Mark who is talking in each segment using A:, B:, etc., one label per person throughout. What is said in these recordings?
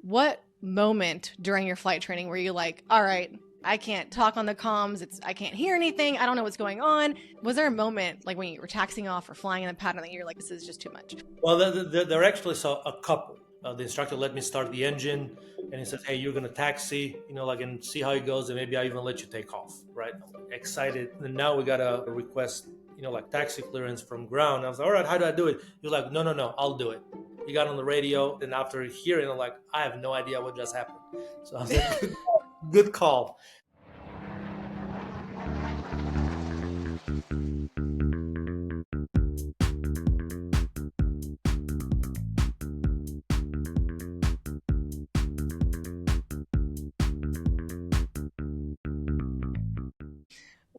A: what moment during your flight training were you like, all right, I can't talk on the comms, I can't hear anything, I don't know what's going on? Was there a moment like when you were taxiing off or flying in the pattern that you're like, this is just too much?
B: Well, there actually saw a couple. The instructor let me start the engine, and he said, "Hey, you're gonna taxi, and see how it goes, and maybe I even let you take off." Right? I'm excited. And now we got a request, like taxi clearance from ground. I was like, "All right, how do I do it?" You're like, "No, no, no, I'll do it." He got on the radio, and after hearing, I'm like, "I have no idea what just happened." So I was like, "Good call."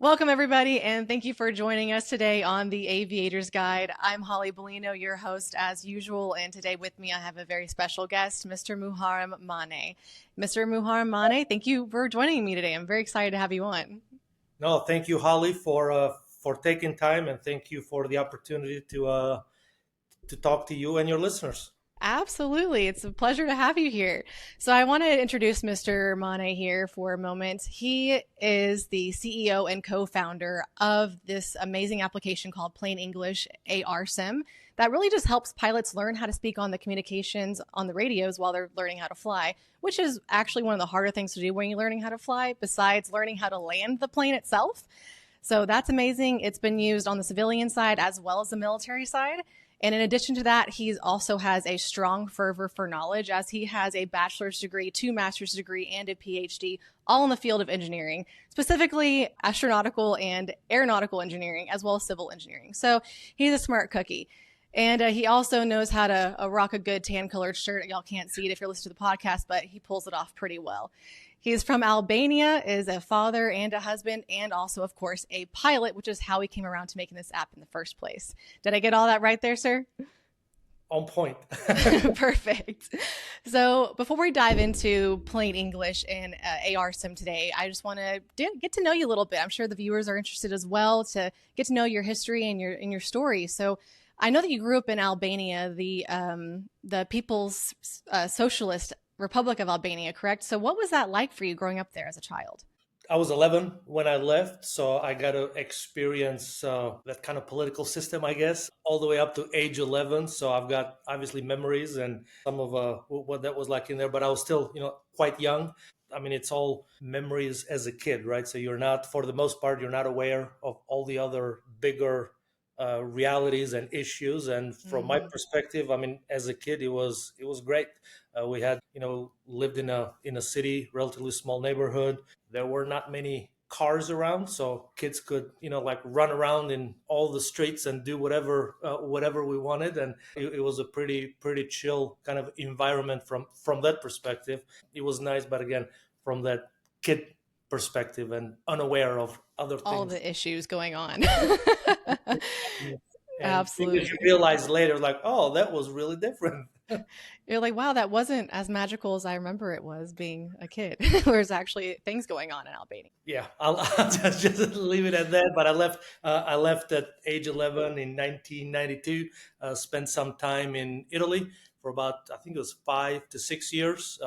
A: Welcome, everybody, and thank you for joining us today on the Aviator's Guide. I'm Hollie Bellino, your host as usual, and today with me I have a very special guest, Mr. Muharrem Mane. Mr. Muharrem Mane, thank you for joining me today. I'm very excited to have you on.
B: No, thank you, Holly, for taking time, and thank you for the opportunity to talk to you and your listeners.
A: Absolutely. It's a pleasure to have you here. So I want to introduce Mr. Mane here for a moment. He is the CEO and co-founder of this amazing application called Plane English ARSim that really just helps pilots learn how to speak on the communications on the radios while they're learning how to fly, which is actually one of the harder things to do when you're learning how to fly, besides learning how to land the plane itself. So that's amazing. It's been used on the civilian side as well as the military side. And in addition to that, he also has a strong fervor for knowledge, as he has a bachelor's degree, 2 master's degree, and a PhD, all in the field of engineering, specifically astronautical and aeronautical engineering, as well as civil engineering. So he's a smart cookie. And he also knows how to rock a good tan-colored shirt. Y'all can't see it if you're listening to the podcast, but he pulls it off pretty well. He's from Albania, is a father and a husband, and also, of course, a pilot, which is how we came around to making this app in the first place. Did I get all that right there, sir?
B: On point.
A: Perfect. So before we dive into Plane English and ARSim today, I just want to get to know you a little bit. I'm sure the viewers are interested as well to get to know your history and your story. So I know that you grew up in Albania, the People's Socialist Republic of Albania, correct? So what was that like for you growing up there as a child?
B: I was 11 when I left, so I got to experience that kind of political system, I guess, all the way up to age 11. So I've got obviously memories and some of what that was like in there, but I was still, quite young. I mean, it's all memories as a kid, right? So you're not, for the most part, you're not aware of all the other bigger realities and issues. And from my perspective, I mean, as a kid, it was great. We had, lived in a city, relatively small neighborhood. There were not many cars around, so kids could, run around in all the streets and do whatever we wanted. And it was a pretty chill kind of environment from that perspective. It was nice, but again, from that kid perspective and unaware of other things.
A: All the issues going on.
B: And
A: absolutely.
B: You realize later, like, oh, that was really different.
A: You're like, wow, that wasn't as magical as I remember it was being a kid. There's actually things going on in Albania.
B: Yeah, I'll just leave it at that. But I left at age 11 in 1992. Spent some time in Italy for about, I think it was 5 to 6 years.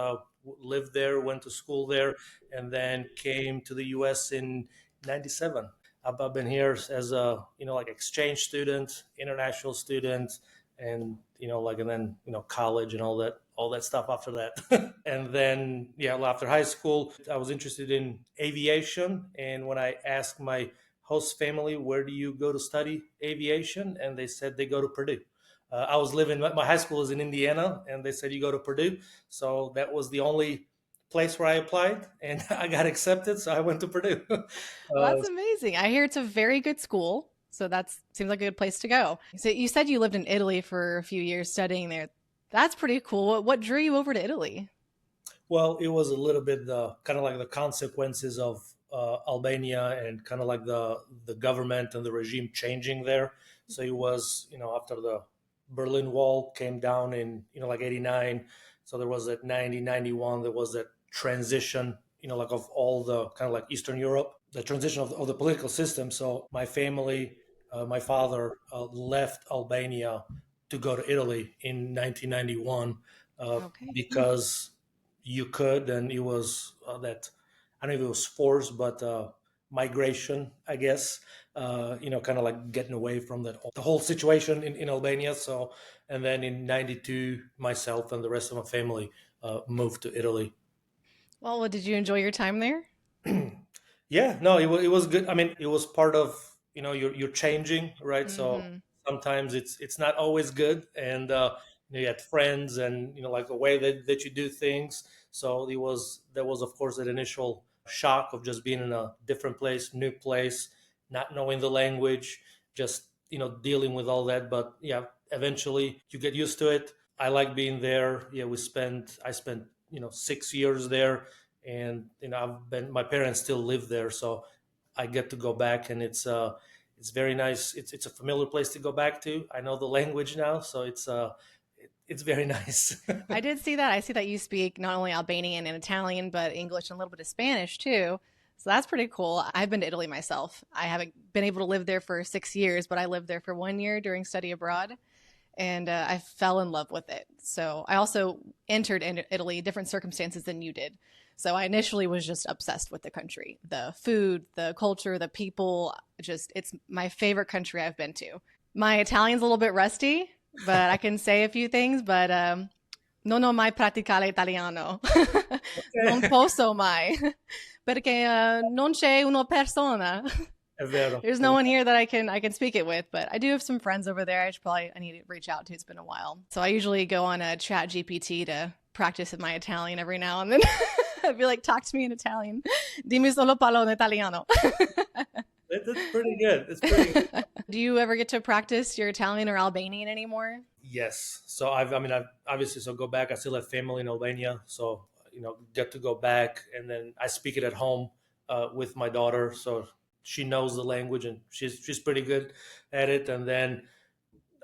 B: Lived there, went to school there, and then came to the U.S. in 97. I've been here as a exchange student, international student, and and then college and all that stuff after that. And then after high school, I was interested in aviation, and when I asked my host family, where do you go to study aviation, and they said they go to Purdue. I was living, my high school is in Indiana, and they said you go to Purdue, so that was the only place where I applied, and I got accepted, so I went to Purdue.
A: Well, that's amazing. I hear it's a very good school, so that seems like a good place to go. So you said you lived in Italy for a few years studying there. That's pretty cool. What drew you over to Italy?
B: Well, it was a little bit kind of like the consequences of Albania and kind of like the government and the regime changing there. So it was, after the Berlin Wall came down in, like 89. So there was that 90, 91, there was that transition, of all the kind of like Eastern Europe, the transition of the political system. So my family, my father left Albania to go to Italy in 1991 because you could, and it was that, I don't know if it was forced, but migration, I guess. Kind of like getting away from the whole situation in Albania. So, and then in '92, myself and the rest of my family moved to Italy.
A: Well, did you enjoy your time there?
B: Yeah, no, it was good. I mean, it was part of, you're changing, right? So
A: Mm-hmm.
B: sometimes it's not always good, and you had friends, and like the way that you do things. So there was of course that initial shock of just being in a different place, new place, not knowing the language, just dealing with all that. But yeah, eventually you get used to it. I like being there. Yeah, I spent 6 years there, and my parents still live there, so I get to go back, and it's very nice. It's a familiar place to go back to. I know the language now, so it's very nice.
A: I did see that. I see that you speak not only Albanian and Italian, but English and a little bit of Spanish too. So that's pretty cool. I've been to Italy myself. I haven't been able to live there for 6 years, but I lived there for 1 year during study abroad, and I fell in love with it. So I also entered in Italy different circumstances than you did. So I initially was just obsessed with the country, the food, the culture, the people. Just it's my favorite country I've been to. My Italian's a little bit rusty, but I can say a few things. But non ho mai praticato italiano. Non posso mai. Perché non c'è una persona.
B: È vero.
A: There's no one here that I can speak it with, but I do have some friends over there. I need to reach out to. It's been a while, so I usually go on a Chat GPT to practice my Italian every now and then. I'd be like, talk to me in Italian. Dimmi solo parlo in italiano.
B: That's pretty good. It's pretty good.
A: Do you ever get to practice your Italian or Albanian anymore?
B: Yes. So I've obviously, so go back. I still have family in Albania, so get to go back, and then I speak it at home with my daughter, so she knows the language, and she's pretty good at it. And then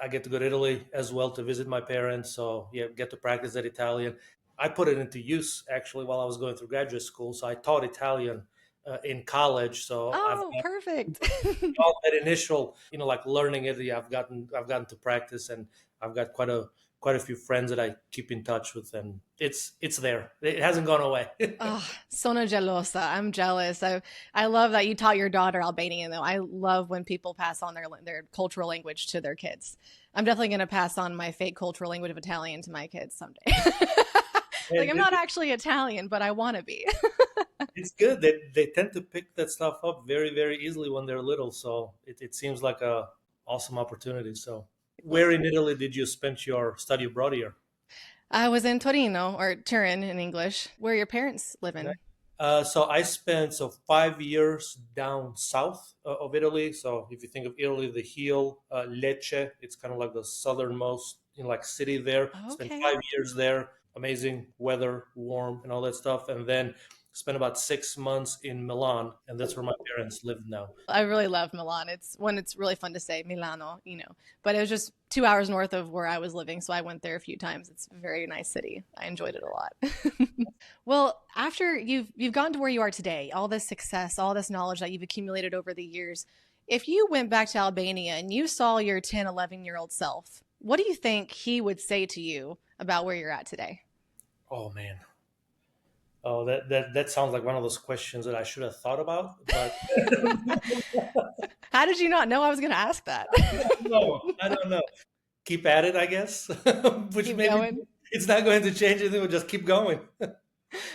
B: I get to go to Italy as well to visit my parents, so yeah, get to practice that Italian. I put it into use actually while I was going through graduate school. So I taught Italian in college. So I've
A: Oh, perfect.
B: all that initial, like learning it. Yeah, I've gotten to practice, and I've got quite a few friends that I keep in touch with, and it's there. It hasn't gone away.
A: Oh, sono gelosa. I'm jealous. I love that you taught your daughter Albanian though. I love when people pass on their cultural language to their kids. I'm definitely going to pass on my fake cultural language of Italian to my kids someday. Like
B: And
A: I'm not actually Italian, but I want to be.
B: it's good that they tend to pick that stuff up very, very easily when they're little. So it seems like a awesome opportunity. So where in Italy did you spend your study abroad here?
A: I was in Torino or Turin in English, where your parents live in.
B: So I spent 5 years down south of Italy. So if you think of Italy, the heel, Lecce, it's kind of like the southernmost, like city there. Spent
A: Okay.
B: 5 years there. Amazing weather, warm, and all that stuff. And then spent about 6 months in Milan, and that's where my parents live now.
A: I really love Milan. It's really fun to say Milano. But it was just 2 hours north of where I was living, so I went there a few times. It's a very nice city. I enjoyed it a lot. Well, after you've gotten to where you are today, all this success, all this knowledge that you've accumulated over the years, if you went back to Albania and you saw your 10, 11-year-old self, what do you think he would say to you about where you're at today?
B: Oh man. Oh, that sounds like one of those questions that I should have thought about, but
A: How did you not know I was going to ask that?
B: no, I don't know. Keep at it, I guess. Which
A: Keep
B: maybe
A: going.
B: it's not going to change anything. We'll just keep going.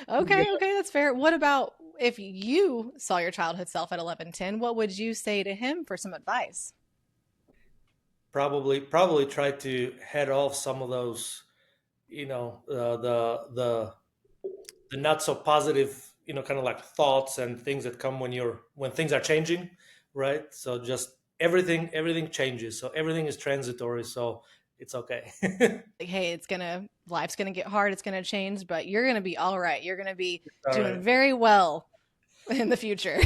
A: Okay, okay, that's fair. What about if you saw your childhood self at 11, 10? What would you say to him for some advice?
B: Probably try to head off some of those, the not so positive, kind of like thoughts and things that come when things are changing, right? So just everything changes. So everything is transitory. So it's okay.
A: Like, hey, life's gonna get hard, it's gonna change, but you're gonna be all right. You're gonna be
B: All
A: doing
B: right.
A: very well in the future.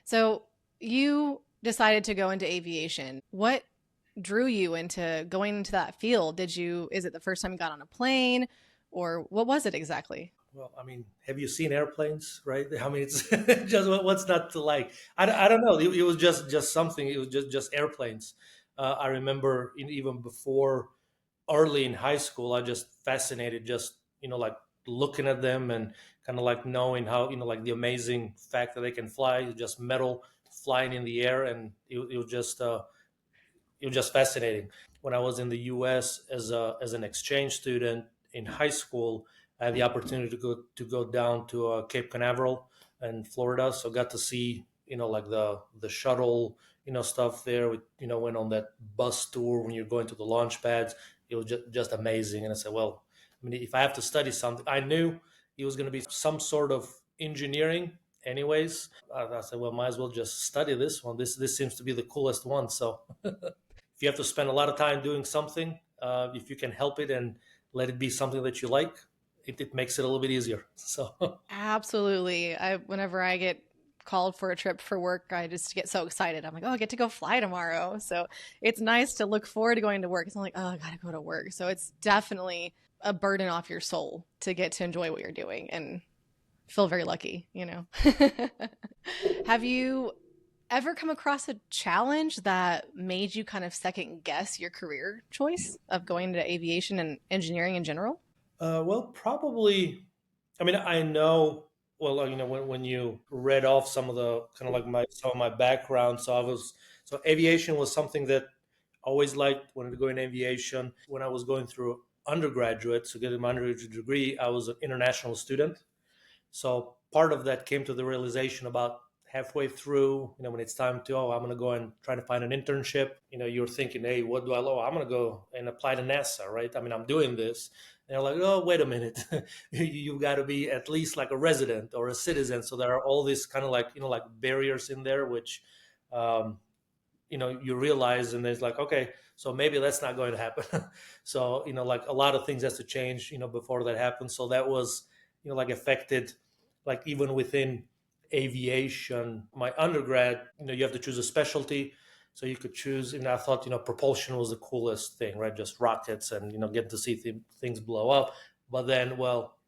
A: So you decided to go into aviation. What drew you into going into that field? Is it the first time you got on a plane, or what was it exactly?
B: Well, I mean, have you seen airplanes, right? I mean, it's just what's not to like. I don't know. It was just something. It was just airplanes. I remember even before, early in high school, I just fascinated just like looking at them and kind of like knowing how, like the amazing fact that they can fly, just metal flying in the air, and it was just fascinating. When I was in the U.S. as an exchange student in high school, I had the opportunity to go down to Cape Canaveral in Florida, so got to see like the shuttle stuff there. We went on that bus tour when you're going to the launch pads. It was just amazing, and I said, well, I mean, if I have to study something, I knew it was going to be some sort of engineering. Anyways, I said, well, might as well just study this one. This seems to be the coolest one. So if you have to spend a lot of time doing something, if you can help it and let it be something that you like, it makes it a little bit easier. So
A: Absolutely. Whenever I get called for a trip for work, I just get so excited. I'm like, oh, I get to go fly tomorrow. So it's nice to look forward to going to work. It's not like, oh, I gotta go to work. So it's definitely a burden off your soul to get to enjoy what you're doing and feel very lucky. Have you ever come across a challenge that made you kind of second guess your career choice of going into aviation and engineering in general?
B: well, probably. I mean, I know. Well, when you read off some of the kind of like some of my background, so aviation was something that I always liked. Wanted to go in aviation. When I was going through undergraduate, so getting my undergraduate degree, I was an international student. So part of that came to the realization about halfway through, when it's time to, I'm going to go and try to find an internship. You're thinking, hey, what do I know? I'm going to go and apply to NASA, right? I mean, I'm doing this. And they're like, oh, wait a minute. You've got to be at least like a resident or a citizen. So there are all these kind of like, like barriers in there, which, um, you realize, and it's like, okay, so maybe that's not going to happen. So like a lot of things has to change before that happens. So that was like affected, like even within aviation, my undergrad, you have to choose a specialty. So you could choose, and I thought propulsion was the coolest thing, right? Just rockets and get to see things blow up. But then, well,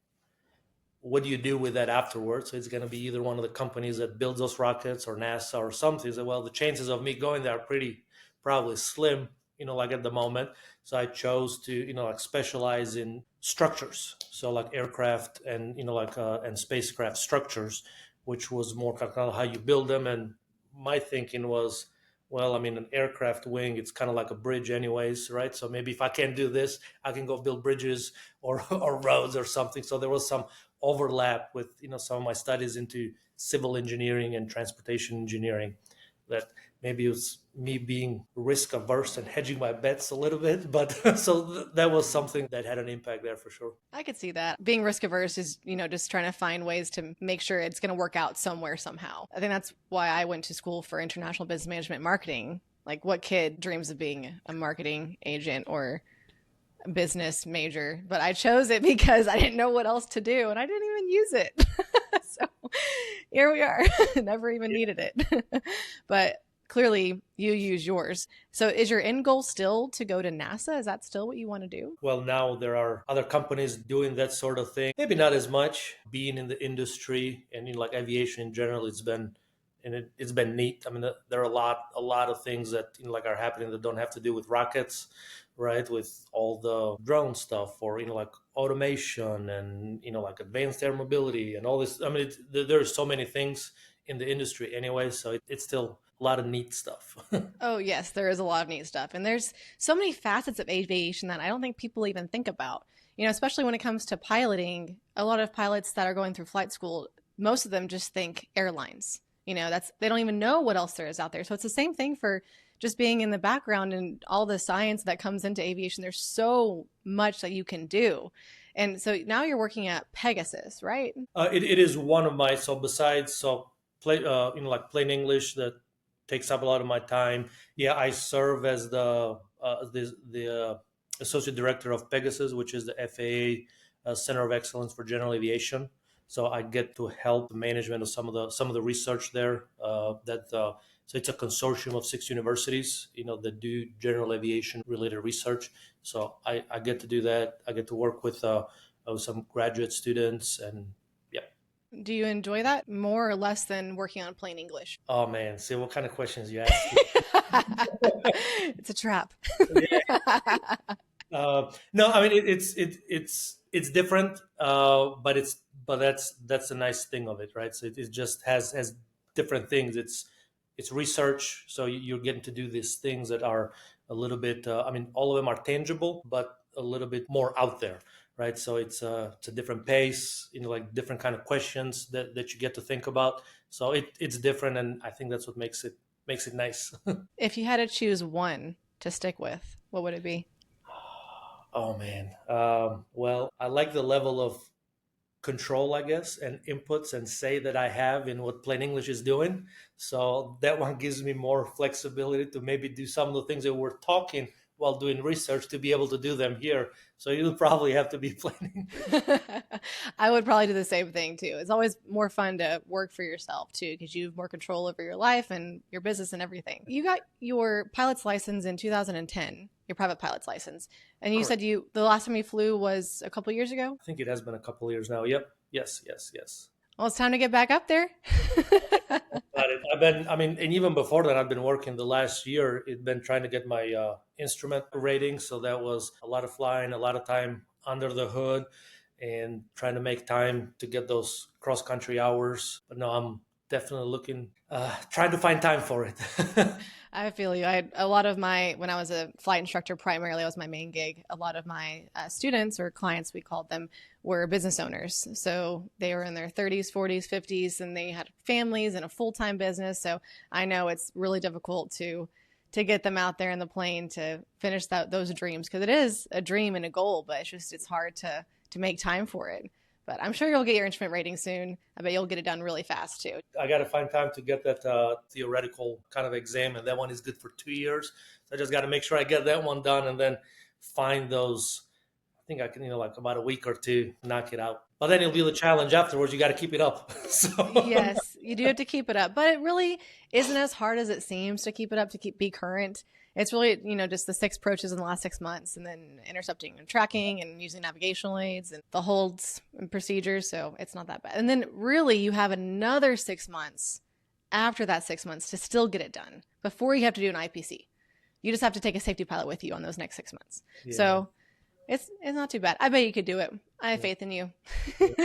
B: what do you do with that afterwards? So it's going to be either one of the companies that builds those rockets or NASA or something. So, well, the chances of me going there are pretty probably slim, like at the moment. So I chose to, like specialize in structures. So like aircraft and, like, and spacecraft structures, which was more kind of how you build them. And my thinking was, well, I mean, an aircraft wing, it's kind of like a bridge anyways, right? So maybe if I can't do this, I can go build bridges or roads or something. So there was some overlap with some of my studies into civil engineering and transportation engineering, that maybe it was me being risk averse and hedging my bets a little bit, but so that was something that had an impact there for sure.
A: I could see that. Being risk averse is, just trying to find ways to make sure it's going to work out somewhere, somehow. I think that's why I went to school for international business management and marketing. Like, what kid dreams of being a marketing agent or business major? But I chose it because I didn't know what else to do, and I didn't even use it. So here we are. Never even needed it. But clearly you use yours. So is your end goal still to go to NASA? Is that still what you want to do?
B: Well, now there are other companies doing that sort of thing. Maybe not as much. Being in the industry and like aviation in general, it's been neat. I mean, there are a lot of things that like are happening that don't have to do with rockets, right? With all the drone stuff, or like automation and like advanced air mobility and all this. I mean, there's so many things in the industry anyway, so it's still a lot of neat stuff.
A: Oh, yes, there is a lot of neat stuff. And there's so many facets of aviation that I don't think people even think about. Especially when it comes to piloting, a lot of pilots that are going through flight school, most of them just think airlines. They don't even know what else there is out there. So it's the same thing for just being in the background and all the science that comes into aviation. There's so much that you can do. And so now you're working at Pegasus, right?
B: It is one of my, so besides, like Plane English, that takes up a lot of my time. Yeah, I serve as the associate director of Pegasus, which is the FAA Center of Excellence for General Aviation. So I get to help the management of some of the research there. So it's a consortium of 6 universities, that do general aviation related research. So I get to do that. I get to work with some graduate students, and yeah.
A: Do you enjoy that more or less than working on Plain English?
B: Oh man, see what kind of questions you ask.
A: It's a trap.
B: No, I mean it's it's different, but that's a nice thing of it, right? So it just has different things. It's research, so you're getting to do these things that are a little bit. I mean, all of them are tangible, but a little bit more out there, right? So it's a different pace, like different kind of questions that you get to think about. So it's different, and I think that's what makes it nice.
A: If you had to choose one to stick with, what would it be?
B: Oh man. Well, I like the level of control, I guess, and inputs and say that I have in what Plain English is doing. So that one gives me more flexibility to maybe do some of the things that we're talking while doing research to be able to do them here. So you'll probably have to be Plain English.
A: I would probably do the same thing too. It's always more fun to work for yourself too, because you have more control over your life and your business and everything. You got your pilot's license in 2010, your private pilot's license. And you
B: Correct.
A: said the last time you flew was a couple years ago?
B: I think it has been a couple of years now. Yep. Yes, yes, yes.
A: Well, it's time to get back up there.
B: Got it. I mean, and even before that, I've been working the last year. It's been trying to get my instrument rating. So that was a lot of flying, a lot of time under the hood, and trying to make time to get those cross country hours. But no, I'm definitely looking, trying to find time for it.
A: I feel you. I had a lot of when I was a flight instructor, primarily, that was my main gig. A lot of my students or clients, we called them, were business owners. So they were in their 30s, 40s, 50s, and they had families and a full-time business. So I know it's really difficult to get them out there in the plane to finish those dreams, because it is a dream and a goal, but it's hard to make time for it. But I'm sure you'll get your instrument rating soon. I bet you'll get it done really fast too.
B: I got to find time to get that theoretical kind of exam, and that one is good for 2 years. So I just got to make sure I get that one done, and then find those. I think I can, like about a week or two, knock it out. But then it'll be the challenge afterwards. You got to keep it up. So
A: Yes, you do have to keep it up, but it really isn't as hard as it seems to keep it up, to be current. It's really, just the 6 approaches in the last 6 months, and then intercepting and tracking and using navigational aids and the holds and procedures. So it's not that bad. And then really you have another 6 months after that 6 months to still get it done before you have to do an IPC. You just have to take a safety pilot with you on those next 6 months.
B: yeah.
A: So it's not too bad. I bet you could do it. I have faith in you.
B: Thank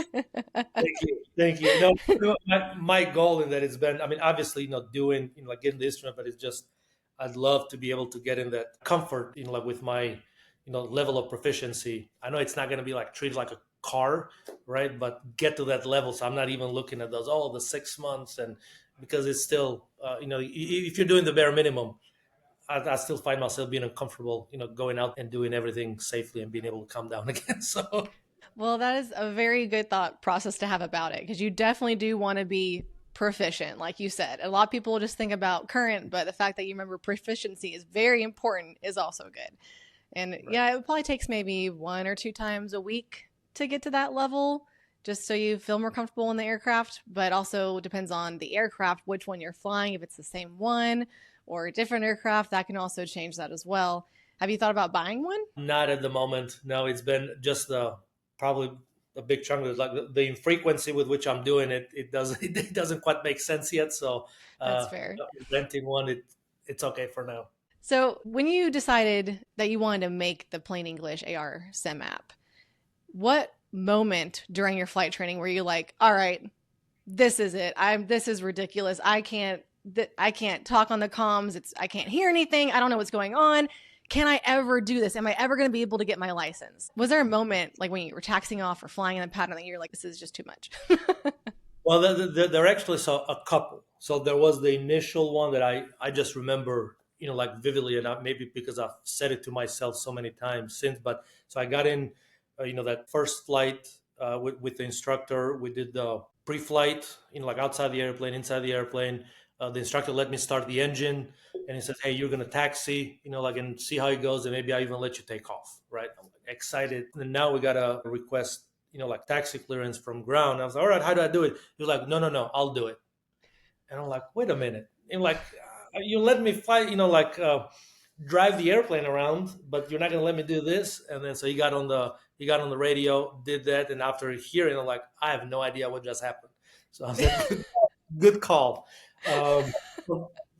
B: you. Thank you. No, my goal in that has been, I mean, obviously, doing, like getting the instrument, but it's just, I'd love to be able to get in that comfort, like with my, level of proficiency. I know it's not going to be like treated like a car, right? But get to that level. So I'm not even looking at the 6 months, and because it's still, if you're doing the bare minimum, I still find myself being uncomfortable, going out and doing everything safely and being able to come down again. So
A: Well, that is a very good thought process to have about it, because you definitely do want to be proficient, like you said. A lot of people just think about current, but the fact that you remember proficiency is very important is also good. And
B: right.
A: yeah, it probably takes maybe 1 or 2 times a week to get to that level, just so you feel more comfortable in the aircraft. But also depends on the aircraft, which one you're flying. If it's the same one or a different aircraft, that can also change that as well. Have you thought about buying one?
B: Not at the moment. No, it's been just probably a big chunk of it. Like the infrequency with which I'm doing it, it doesn't quite make sense yet. So
A: That's fair.
B: renting one, it's okay for now.
A: So when you decided that you wanted to make the Plain English ARSim app, what moment during your flight training were you like, all right, this is it. This is ridiculous. I can't talk on the comms. I can't hear anything. I don't know what's going on. Can I ever do this? Am I ever going to be able to get my license? Was there a moment, like when you were taxiing off or flying in the pattern, that you're like, this is just too much?
B: Well, there actually saw a couple. So there was the initial one that I just remember, like vividly, and maybe because I've said it to myself so many times since. But so I got in, that first flight with the instructor. We did the pre-flight, like outside the airplane, inside the airplane. The instructor let me start the engine, and he said, "Hey, you're gonna taxi, and see how it goes, and maybe I even let you take off." Right? I'm excited. And now we got a request, like taxi clearance from ground. I was like, "All right, how do I do it?" He was like, "No, I'll do it." And I'm like, "Wait a minute." And like, you let me fly, drive the airplane around, but you're not gonna let me do this. And then so he got on the radio, did that, and after hearing, I'm like, I have no idea what just happened. So I was like, good call. So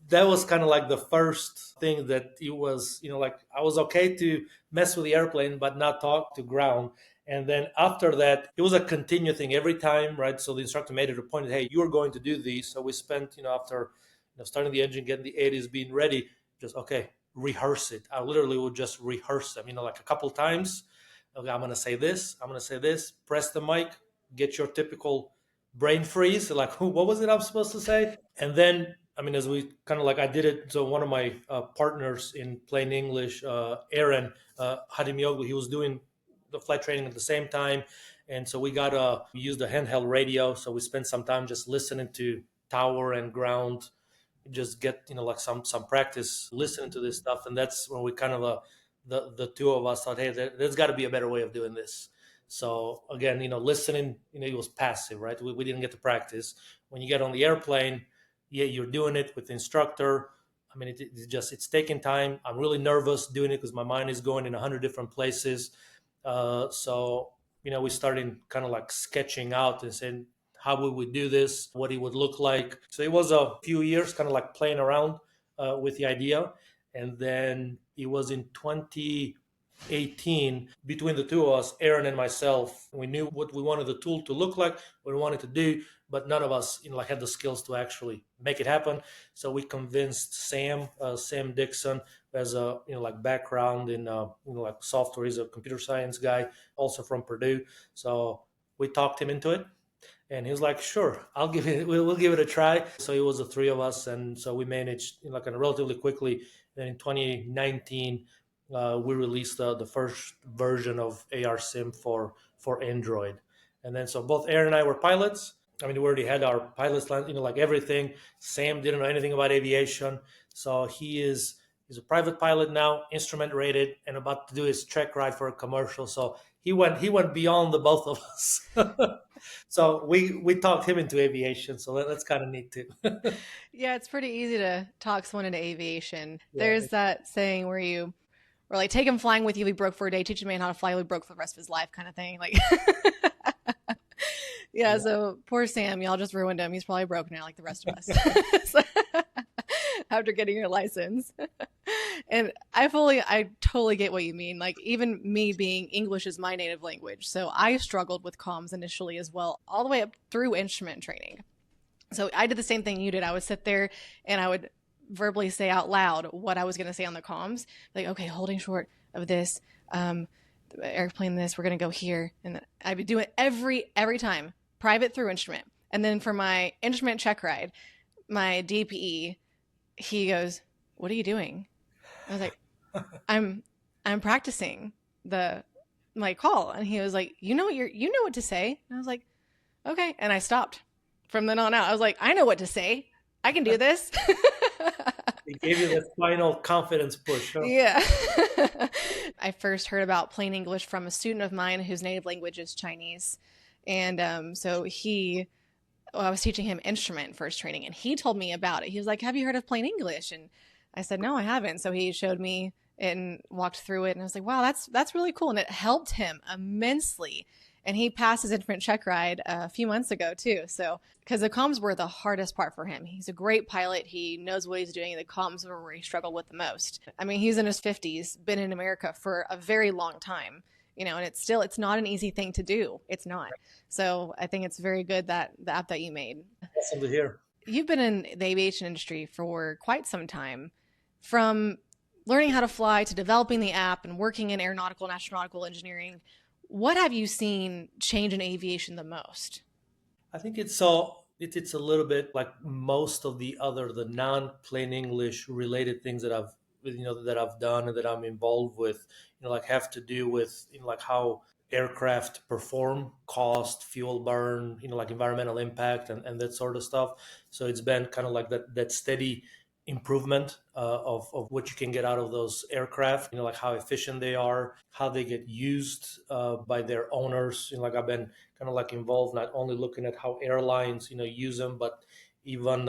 B: that was kind of like the first thing that it was, like I was okay to mess with the airplane, but not talk to ground. And then after that, it was a continued thing every time, right? So the instructor made it a point, hey, you're going to do these. So we spent, after starting the engine, getting the 80s, being ready, just, okay, rehearse it. I literally would just rehearse them, like a couple times. Okay, I'm going to say this, I'm going to say this, press the mic, get your typical brain freeze. Like, what was it I'm supposed to say? And then, as we kind of like, I did it. So one of my partners in Plane English, Aaron Hadimyoglu, he was doing the flight training at the same time. And so we used a handheld radio. So we spent some time just listening to tower and ground, just get, like some practice listening to this stuff. And that's when we kind of, the two of us thought, hey, there's got to be a better way of doing this. So again, listening, it was passive, right? We didn't get to practice. When you get on the airplane, yeah, you're doing it with the instructor. It's taking time. I'm really nervous doing it because my mind is going in 100 different places. So we started kind of like sketching out and saying, how would we do this? What it would look like? So it was a few years kind of like playing around with the idea. And then it was in 2018, between the two of us, Aaron and myself, we knew what we wanted the tool to look like, what we wanted to do, but none of us had the skills to actually make it happen. So we convinced Sam Dixon, who has a like background in like software. He's a computer science guy, also from Purdue. So we talked him into it. And he was like, "Sure, we'll give it a try." So it was the three of us, and so we managed like relatively quickly. And in 2019, we released the first version of ARSim for Android. And then so both Aaron and I were pilots. We already had our pilot's license, like everything. Sam didn't know anything about aviation, so he's a private pilot now, instrument rated, and about to do his check ride for a commercial. So he went beyond the both of us. So we talked him into aviation. So that's kind of neat too.
A: Yeah, it's pretty easy to talk someone into aviation.
B: Yeah.
A: There's that saying where like, take him flying with you, he broke for a day, teach a man how to fly, he broke for the rest of his life, kind of thing. Like, yeah, so poor Sam, y'all just ruined him. He's probably broke now, like the rest of us. So, after getting your license. And I totally get what you mean. Like, even me being English is my native language. So I struggled with comms initially as well, all the way up through instrument training. So I did the same thing you did. I would sit there and I would verbally say out loud what I was going to say on the comms. Like, okay, holding short of this, airplane this, we're going to go here. And then I'd be doing it every time, private through instrument. And then for my instrument check ride, my DPE, he goes, "What are you doing?" I was like, I'm practicing my call. And he was like, you know what to say. And I was like, okay. And I stopped from then on out. I was like, I know what to say. I can do this.
B: It gave you the final confidence push. Huh?
A: Yeah. I first heard about Plain English from a student of mine whose native language is Chinese. And so I was teaching him instrument first training, and he told me about it. He was like, have you heard of Plain English? And I said, no, I haven't. So he showed me and walked through it. And I was like, wow, that's really cool. And it helped him immensely. And he passed his instrument check ride a few months ago too. So, because the comms were the hardest part for him. He's a great pilot. He knows what he's doing. The comms were where he struggled with the most. He's in his 50s, been in America for a very long time, and it's not an easy thing to do. It's not. So I think it's very good that the app that you made.
B: Awesome to hear.
A: You've been in the aviation industry for quite some time. From learning how to fly to developing the app and working in aeronautical and astronautical engineering, what have you seen change in aviation the most?
B: I think it's a little bit like most of the non-plain English related things that I've done and that I'm involved with, like have to do with like how aircraft perform, cost, fuel burn, like environmental impact and that sort of stuff. So it's been kind of like that steady improvement of what you can get out of those aircraft, like how efficient they are, how they get used by their owners. Like I've been kind of like involved, not only looking at how airlines, use them, but even,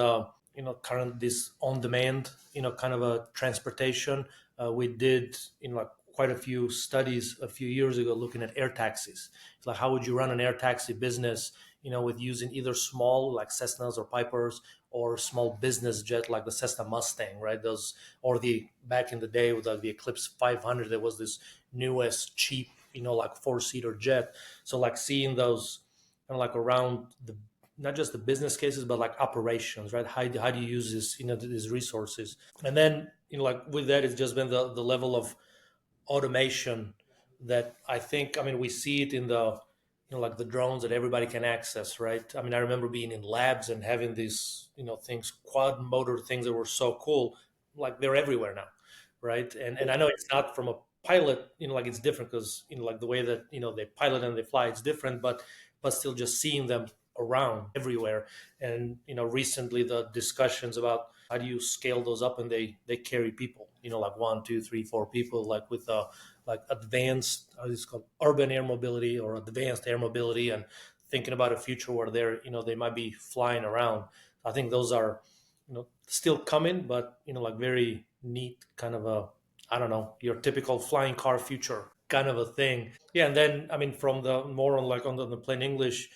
B: current this on-demand, kind of a transportation. We did, like quite a few studies a few years ago looking at air taxis. It's like, how would you run an air taxi business, with using either small like Cessnas or Pipers or small business jet like the Cessna Mustang, right? Those, or the back in the day with like the Eclipse 500, there was this newest cheap like four-seater jet. So like seeing those kind of like around the not just the business cases, but like operations, right? How do you use this, these resources? And then, like with that, it's just been the level of automation that I think, I mean, we see it in the, like the drones that everybody can access, right? I mean, I remember being in labs and having these, things, quad motor things that were so cool, like they're everywhere now, right? And I know it's not from a pilot, like it's different because, like the way that, they pilot and they fly, it's different, but still just seeing them around everywhere. And, recently the discussions about how do you scale those up and they carry people, like one, two, three, four people, like with like advanced, it's called urban air mobility or advanced air mobility, and thinking about a future where they might be flying around. I think those are, still coming, but like very neat kind of a, I don't know, your typical flying car future kind of a thing. Yeah, and then I mean from the more on like on the plain English,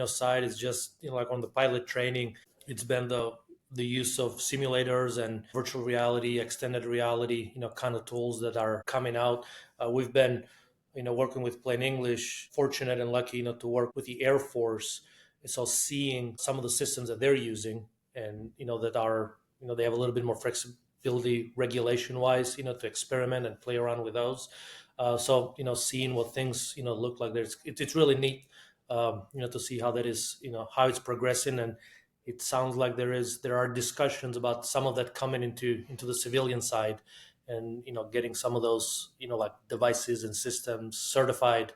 B: side is just, like on the pilot training, it's been the use of simulators and virtual reality, extended reality, kind of tools that are coming out. We've been, working with Plain English, fortunate and lucky, to work with the Air Force. And so seeing some of the systems that they're using and, that are, they have a little bit more flexibility regulation wise, to experiment and play around with those. So, seeing what things, look like, it's really neat, to see how that is, how it's progressing. And it sounds like there are discussions about some of that coming into the civilian side, and getting some of those like devices and systems certified,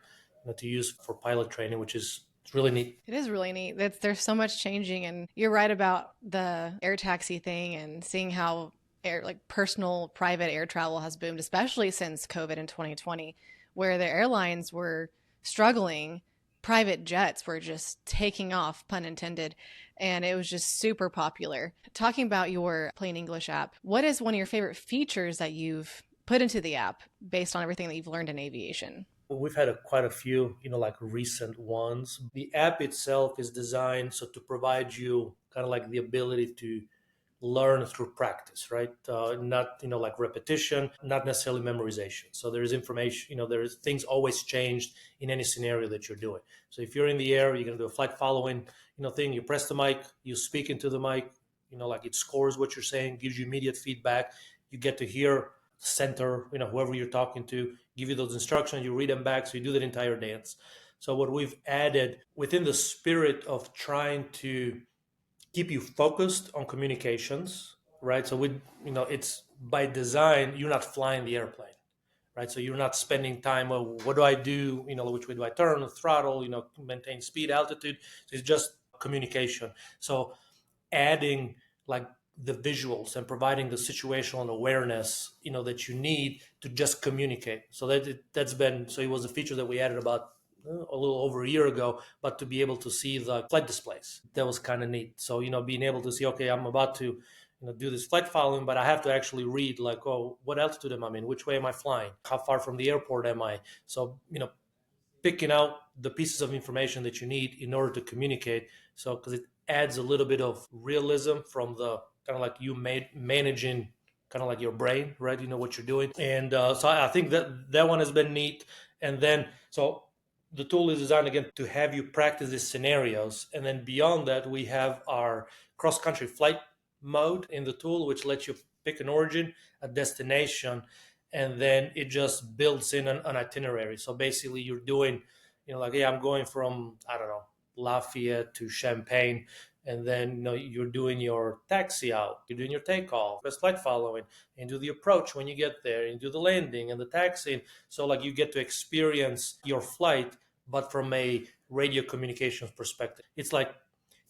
B: to use for pilot training, which is it's really neat.
A: It is really neat. There's so much changing, and you're right about the air taxi thing and seeing how like personal private air travel has boomed, especially since COVID in 2020, where the airlines were struggling. Private jets were just taking off, pun intended, and it was just super popular. Talking about your Plain English app, what is one of your favorite features that you've put into the app based on everything that you've learned in aviation?
B: We've had quite a few, like recent ones. The app itself is designed so to provide you kind of like the ability to learn through practice, right? Not, like repetition, not necessarily memorization. So there is information, there is things always changed in any scenario that you're doing. So if you're in the air, you're going to do a flight following, thing, you press the mic, you speak into the mic, like it scores what you're saying, gives you immediate feedback. You get to hear center, whoever you're talking to, give you those instructions, you read them back. So you do that entire dance. So what we've added within the spirit of trying to keep you focused on communications, right? So it's by design, you're not flying the airplane, right? So you're not spending time, well, what do I do? Which way do I turn the throttle, maintain speed, altitude. So it's just communication. So adding like the visuals and providing the situational awareness, that you need to just communicate. So that's been, so it was a feature that we added about a little over a year ago, but to be able to see the flight displays, that was kind of neat. So, being able to see, okay, I'm about to, do this flight following, but I have to actually read like, oh, what altitude am I in? Which way am I flying? How far from the airport am I? So, picking out the pieces of information that you need in order to communicate. So, because it adds a little bit of realism from the kind of like you managing kind of like your brain, right? You know what you're doing. And so I think that one has been neat. And then, so the tool is designed again to have you practice these scenarios. And then beyond that, we have our cross country flight mode in the tool, which lets you pick an origin, a destination, and then it just builds in an itinerary. So basically, you're doing, like, yeah, I'm going from, I don't know, Lafayette to Champaign, and then you're doing your taxi out, you're doing your takeoff, best flight following, and do the approach when you get there, and do the landing and the taxi. So like you get to experience your flight, but from a radio communications perspective. It's like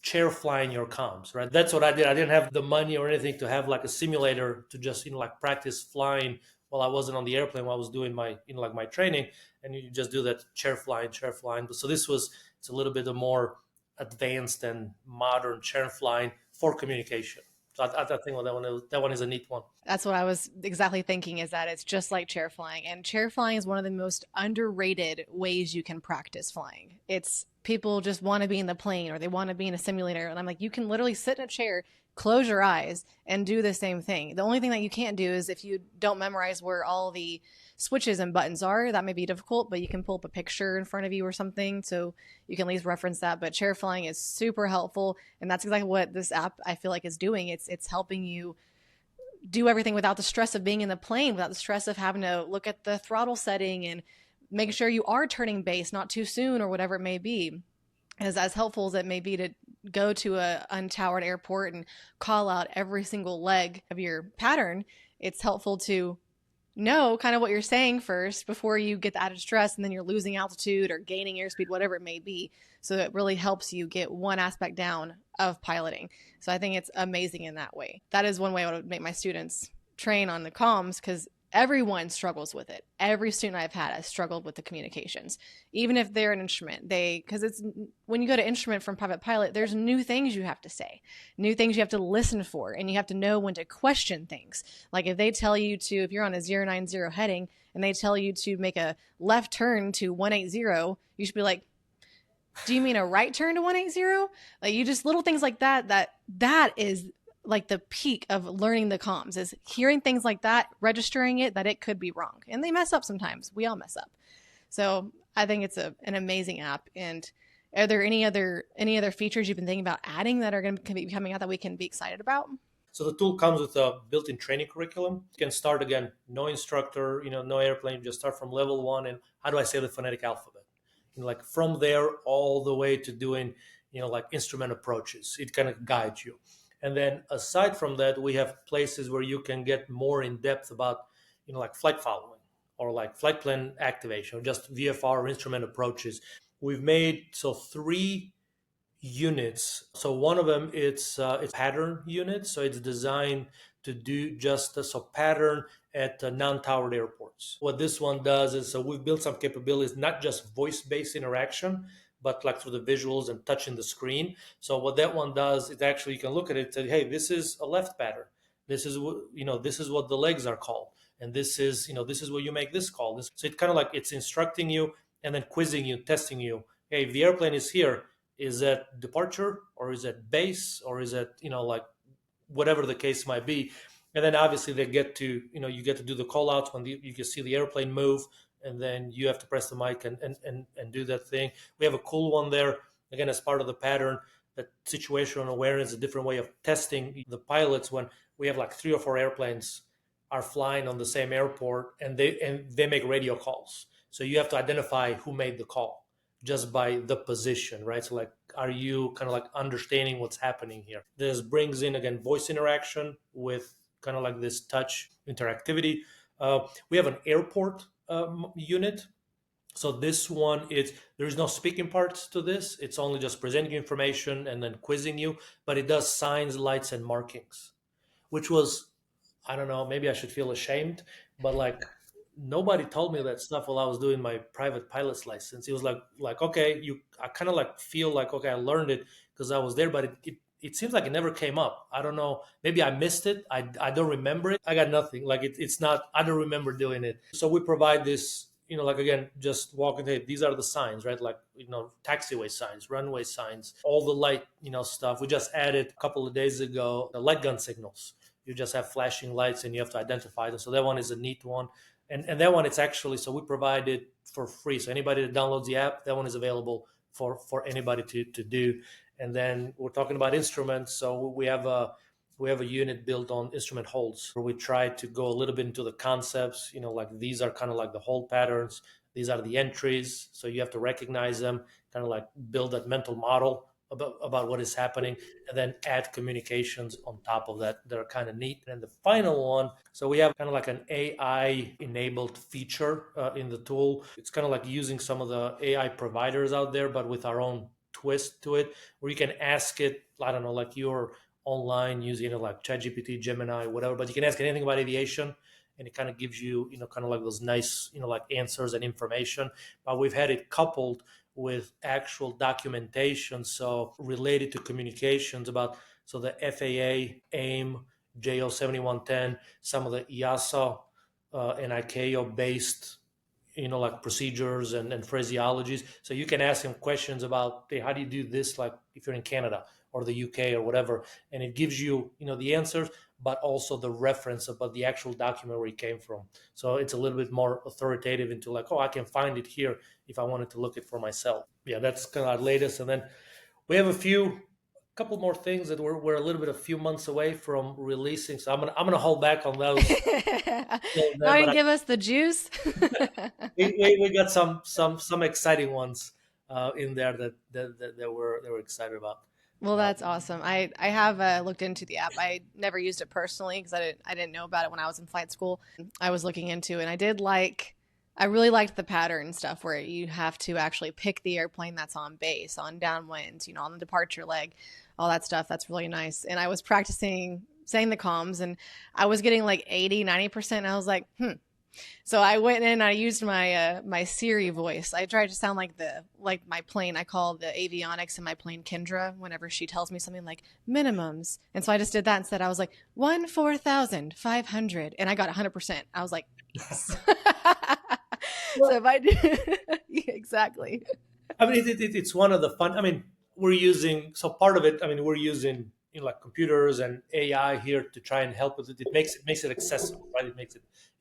B: chair flying your comms, right? That's what I did. I didn't have the money or anything to have like a simulator to just, like practice flying while I wasn't on the airplane, while I was doing my, like my training. And you just do that chair flying. So it's a little bit of more advanced and modern chair flying for communication. So I think that one is a neat one.
A: That's what I was exactly thinking, is that it's just like chair flying. And chair flying is one of the most underrated ways you can practice flying. It's people just want to be in the plane or they want to be in a simulator. And I'm like, you can literally sit in a chair, close your eyes, and do the same thing. The only thing that you can't do is if you don't memorize where all the switches and buttons are. That may be difficult, but you can pull up a picture in front of you or something so you can at least reference that. But chair flying is super helpful, and that's exactly what this app I feel like is doing. It's helping you do everything without the stress of being in the plane, without the stress of having to look at the throttle setting and make sure you are turning base not too soon or whatever it may be. As helpful as it may be to go to a untowered airport and call out every single leg of your pattern, it's helpful to know kind of what you're saying first before you get the added stress and then you're losing altitude or gaining airspeed, whatever it may be. So it really helps you get one aspect down of piloting. So I think it's amazing in that way. That is one way I would make my students train on the comms, because everyone struggles with it. Every student I've had has struggled with the communications, even if they're an instrument. Because it's when you go to instrument from private pilot, there's new things you have to say, new things you have to listen for, and you have to know when to question things. Like if they tell you to, if you're on a 090 heading and they tell you to make a left turn to 180, you should be like, do you mean a right turn to 180? Like you just little things like that is like the peak of learning the comms, is hearing things like that, registering it, that it could be wrong. And they mess up sometimes. We all mess up. So I think it's an amazing app. And are there any other features you've been thinking about adding that are going to be coming out that we can be excited about?
B: So the tool comes with a built-in training curriculum. You can start, again, no instructor, no airplane, you just start from level 1. And how do I say the phonetic alphabet? Like from there all the way to doing, like instrument approaches. It kind of guides you. And then aside from that, we have places where you can get more in depth about, like flight following or like flight plan activation or just VFR or instrument approaches. We've made 3 units. So one of them, it's pattern unit. So it's designed to do just a pattern at non-towered airports. What this one does is, we've built some capabilities, not just voice-based interaction, but like through the visuals and touching the screen. So what that one does is actually you can look at it and say, hey, this is a left pattern. This is what, this is what the legs are called. And this is where you make this call. So it kind of like it's instructing you and then quizzing you, testing you. Hey, if the airplane is here, is that departure or is that base or is that, like whatever the case might be. And then obviously they get to, you get to do the call outs when you can see the airplane move, and then you have to press the mic and do that thing. We have a cool one there, again, as part of the pattern, that situational awareness, a different way of testing the pilots when we have like 3 or 4 airplanes are flying on the same airport and they make radio calls. So you have to identify who made the call just by the position, right? So like, are you kind of like understanding what's happening here? This brings in, again, voice interaction with kind of like this touch interactivity. We have an airport unit. So this one, there's no speaking parts to this. It's only just presenting information and then quizzing you, but it does signs, lights, and markings, which was, I don't know, maybe I should feel ashamed, but like, nobody told me that stuff while I was doing my private pilot's license. It was like okay, I kind of like feel like, okay, I learned it because I was there, but it seems like it never came up. I don't know, maybe I missed it. I don't remember it. I got nothing. Like it's not, I don't remember doing it. So we provide this, like again, just walking, hey, these are the signs, right? Like, taxiway signs, runway signs, all the light, stuff. We just added a couple of days ago the light gun signals. You just have flashing lights and you have to identify them. So that one is a neat one. And that one, it's actually, so we provide it for free. So anybody that downloads the app, that one is available for anybody to do. And then we're talking about instruments. So we have a unit built on instrument holds where we try to go a little bit into the concepts, like these are kind of like the hold patterns. These are the entries. So you have to recognize them, kind of like build that mental model about what is happening, and then add communications on top of that are kind of neat. And the final one, so we have kind of like an AI enabled feature in the tool. It's kind of like using some of the AI providers out there, but with our own twist to it, where you can ask it, I don't know, like you're online using like ChatGPT, Gemini, whatever, but you can ask anything about aviation, and it kind of gives you, kind of like those nice, like answers and information. But we've had it coupled with actual documentation, so related to communications about, so the FAA, AIM, JO 7110, some of the EASA and ICAO based, like procedures and phraseologies. So you can ask him questions about, hey, how do you do this, like if you're in Canada or the UK or whatever, and it gives you, the answers, but also the reference about the actual document where it came from. So it's a little bit more authoritative into like, oh, I can find it here if I wanted to look it for myself. Yeah, that's kind of our latest. And then we have couple more things that we're a little bit a few months away from releasing. So I'm gonna hold back on those.
A: Now you
B: But
A: can give us the juice.
B: we got some exciting ones in there that we're excited about.
A: Well, that's awesome. I have looked into the app. I never used it personally because I didn't know about it when I was in flight school. I was looking into it, and I really liked the pattern stuff where you have to actually pick the airplane that's on base, on downwinds, on the departure leg, all that stuff. That's really nice. And I was practicing saying the comms, and I was getting like 80, 90%. And I was like, So I went in and I used my Siri voice. I tried to sound like my plane. I call the avionics in my plane Kendra whenever she tells me something like minimums. And so I just did that instead. I was like 14,500, and I got 100%. I was like, yes. So if I do exactly.
B: I mean, it's one of the fun. I mean, we're using so part of it. I mean, we're using like computers and AI here to try and help with it. It makes it accessible, right? It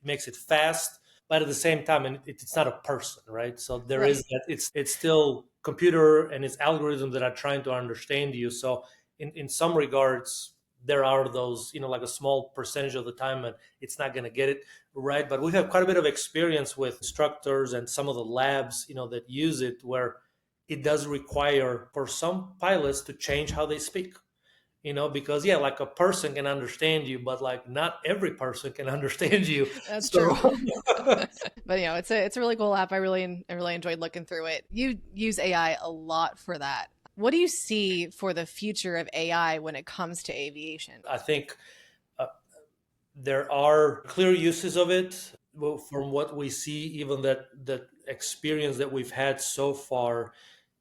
B: makes it fast, but at the same time, and it's not a person, right? So there is
A: Right.
B: that. It's still computer and it's algorithms that are trying to understand you. So in some regards, there are those, like a small percentage of the time, and it's not going to get it right. But we have quite a bit of experience with instructors and some of the labs, that use it, where it does require for some pilots to change how they speak, because yeah, like a person can understand you, but like not every person can understand you.
A: That's
B: So
A: true. But it's a really cool app. I really enjoyed looking through it. You use AI a lot for that. What do you see for the future of AI when it comes to aviation?
B: I think uh, there are clear uses of it. Well, from what we see, even that experience that we've had so far,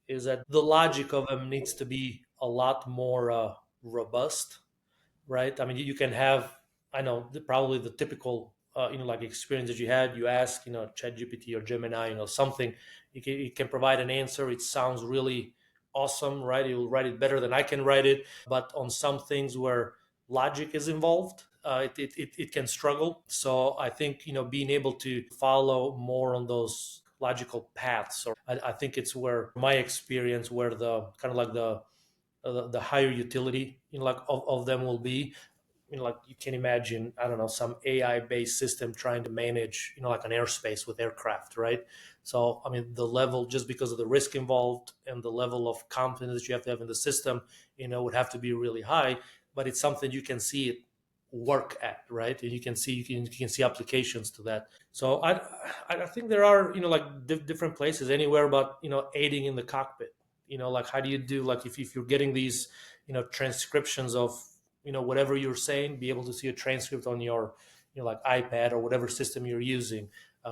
B: is that the logic of them needs to be a lot more robust, right? I mean, you can have, I know, probably the typical, like experience that you had. You ask, ChatGPT or Gemini, something. It can provide an answer. It sounds really awesome, right? It will write it better than I can write it. But on some things where logic is involved, it can struggle. So I think, being able to follow more on those logical paths, or I think it's where my experience, where the kind of like the higher utility, like of them will be. Like you can imagine, I don't know, some AI based system trying to manage, like an airspace with aircraft, right? So I mean, the level, just because of the risk involved and the level of confidence that you have to have in the system, would have to be really high. But it's something you can see it work at, right? And you can see applications to that. So I think there are, like different places anywhere, but aiding in the cockpit, like how do you do, like if you're getting these transcriptions of whatever you're saying, be able to see a transcript on your like iPad or whatever system you're using.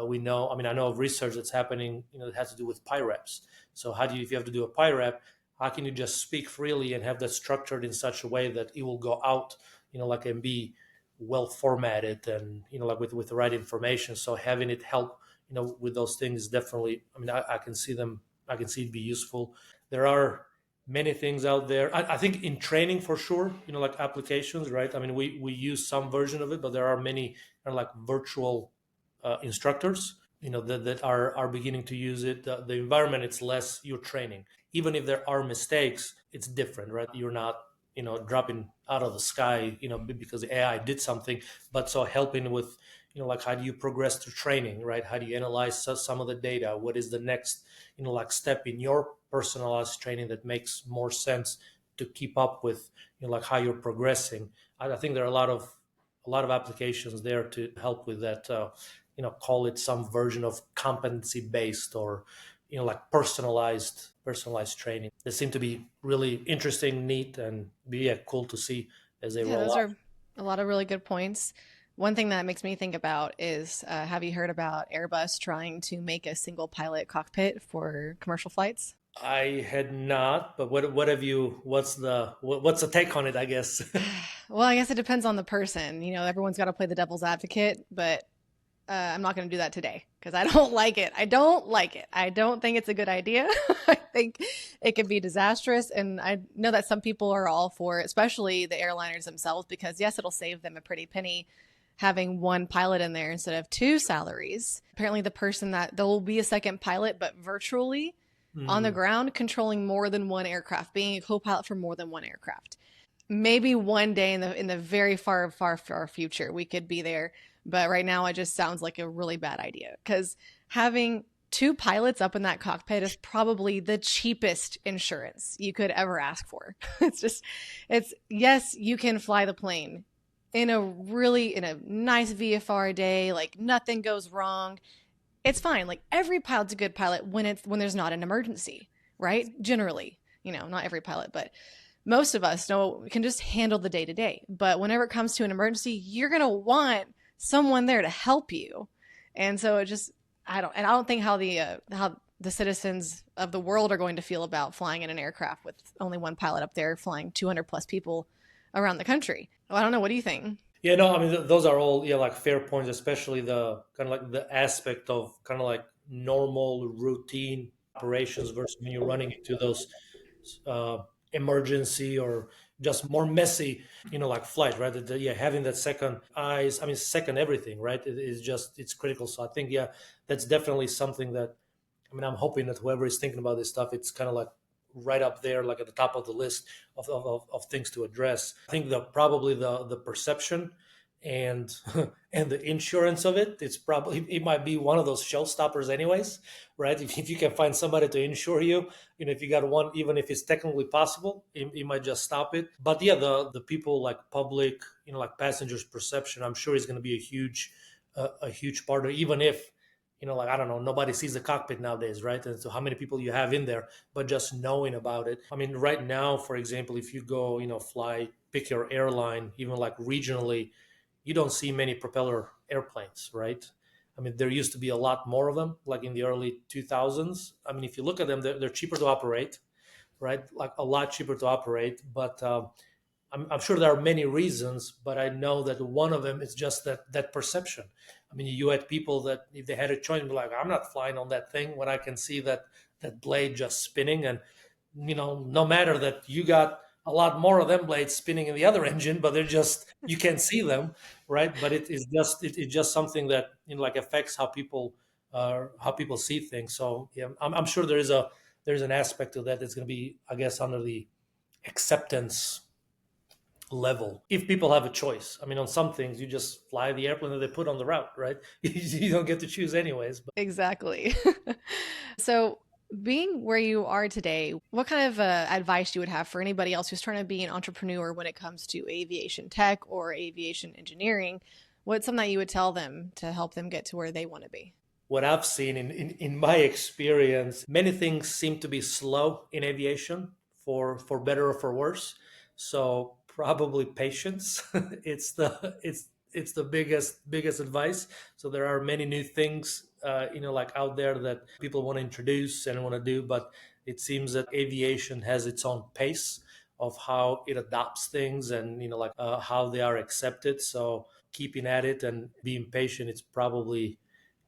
B: We know, I mean, I know of research that's happening, that has to do with PIREPs. So how do you, if you have to do a PIREP, how can you just speak freely and have that structured in such a way that it will go out, like, and be well formatted, and like with the right information. So having it help, with those things is definitely, I mean, I can see them, I can see it be useful. There are many things out there. I think in training for sure, like applications, right? I mean, we use some version of it, but there are many kind of like virtual instructors, that are beginning to use it. The environment, it's less you're training. Even if there are mistakes, it's different, right? You're not, dropping out of the sky, because the AI did something, but so helping with, like how do you progress through training, right? How do you analyze some of the data? What is the next, like step in your personalized training that makes more sense to keep up with, like how you're progressing? I think there are a lot of applications there to help with that. Call it some version of competency based, or like personalized training. They seem to be really interesting, neat, and be, yeah, cool to see as they
A: Yeah,
B: roll
A: those
B: out.
A: are a lot of really good points. One thing that makes me think about is have you heard about Airbus trying to make a single pilot cockpit for commercial flights?
B: I had not, but what have you? What's the take on it? I guess.
A: Well, I guess it depends on the person. Everyone's got to play the devil's advocate, but I'm not going to do that today. because I don't like it. I don't like it. I don't think it's a good idea. I think it could be disastrous. And I know that some people are all for it, especially the airliners themselves, because yes, it'll save them a pretty penny having one pilot in there instead of two salaries. Apparently, the person that there will be a second pilot, but virtually on the
B: Mm.
A: ground, controlling more than one aircraft, being a co-pilot for more than one aircraft. Maybe one day in the very far future we could be there, but right now it just sounds like a really bad idea because having two pilots up in that cockpit is probably the cheapest insurance you could ever ask for. It's just, it's yes, you can fly the plane in a nice VFR day, like nothing goes wrong. It's fine. Like every pilot's a good pilot when there's not an emergency, right? Generally, not every pilot, but most of us know we can just handle the day to day. But whenever it comes to an emergency, you're gonna want someone there to help you. And so it just I don't think how the citizens of the world are going to feel about flying in an aircraft with only one pilot up there flying 200 plus people around the country. Well, I don't know. What do you think?
B: Yeah, no, I mean those are all like fair points, especially the kind of like the aspect of kind of like normal routine operations versus when you're running into those uh, emergency or just more messy, like flight, right? Yeah, having that second eyes, I mean, second everything, right? It is just it's critical. So I think yeah, that's definitely something that I mean I'm hoping that whoever is thinking about this stuff, it's kind of like right up there, like at the top of the list of things to address. I think probably the perception and and the insurance of it, it might be one of those showstoppers anyways, right? If you can find somebody to insure you, if you got one, even if it's technically possible, it might just stop it. But yeah, the people like public, like passengers perception, I'm sure is going to be a huge part of it, even if like I don't know, nobody sees the cockpit nowadays, right? And so how many people you have in there, but just knowing about it. I mean, right now, for example, if you go, fly, pick your airline, even like regionally, you don't see many propeller airplanes, right? I mean, there used to be a lot more of them, like in the early 2000s. I mean, if you look at them, they're cheaper to operate, right? Like a lot cheaper to operate, but I'm sure there are many reasons, but I know that one of them is just that perception. I mean, you had people that if they had a choice, be like, "I'm not flying on that thing when I can see that blade just spinning." And no matter that you got a lot more of them blades spinning in the other engine, but they're just you can see them, right? But it's just something that like affects how people see things. So yeah, I'm sure there's an aspect to that that's going to be, I guess, under the acceptance level if people have a choice. I mean, on some things you just fly the airplane that they put on the route, right? You don't get to choose anyways. But
A: Exactly. So, being where you are today, what kind of advice you would have for anybody else who's trying to be an entrepreneur when it comes to aviation tech or aviation engineering? What's something that you would tell them to help them get to where they want to be?
B: what I've seen in my experience, many things seem to be slow in aviation for better or for worse. So probably patience. It's the biggest advice. So there are many new things like out there that people want to introduce and want to do, but it seems that aviation has its own pace of how it adopts things and like how they are accepted. So keeping at it and being patient, it's probably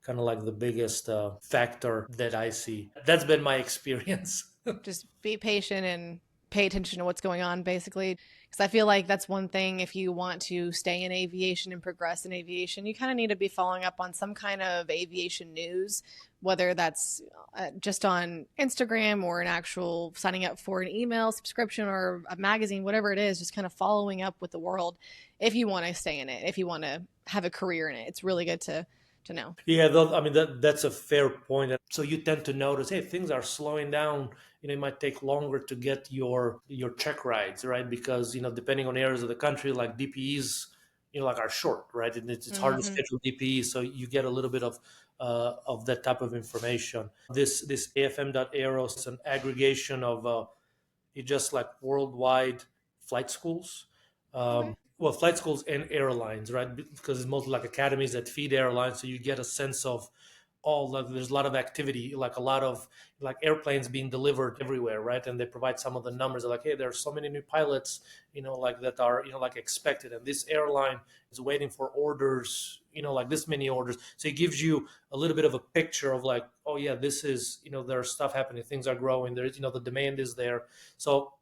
B: kind of like the biggest factor that I see. That's been my experience.
A: Just be patient and pay attention to what's going on, basically. Because I feel like that's one thing if you want to stay in aviation and progress in aviation, you kind of need to be following up on some kind of aviation news, whether that's just on Instagram or an actual signing up for an email subscription or a magazine, whatever it is, just kind of following up with the world if you want to stay in it, if you want to have a career in it. It's really good to know.
B: Yeah, I mean that's a fair point. So you tend to notice, hey, things are slowing down. It might take longer to get your check rides, right? Because depending on areas of the country, like DPEs, like are short, right? And it's hard to
A: Mm-hmm.
B: schedule DPEs, so you get a little bit of that type of information. This AFM.aero is an aggregation of it's just like worldwide flight schools.
A: Okay.
B: Well, flight schools and airlines, right? Because it's mostly like academies that feed airlines, so you get a sense of all there's a lot of activity, like a lot of like airplanes being delivered everywhere, right? And they provide some of the numbers. They're like, hey, there's so many new pilots, like that are, like expected, and this airline is waiting for orders, like this many orders. So it gives you a little bit of a picture of like, oh yeah, this is, there's stuff happening, things are growing, there's, the demand is there. So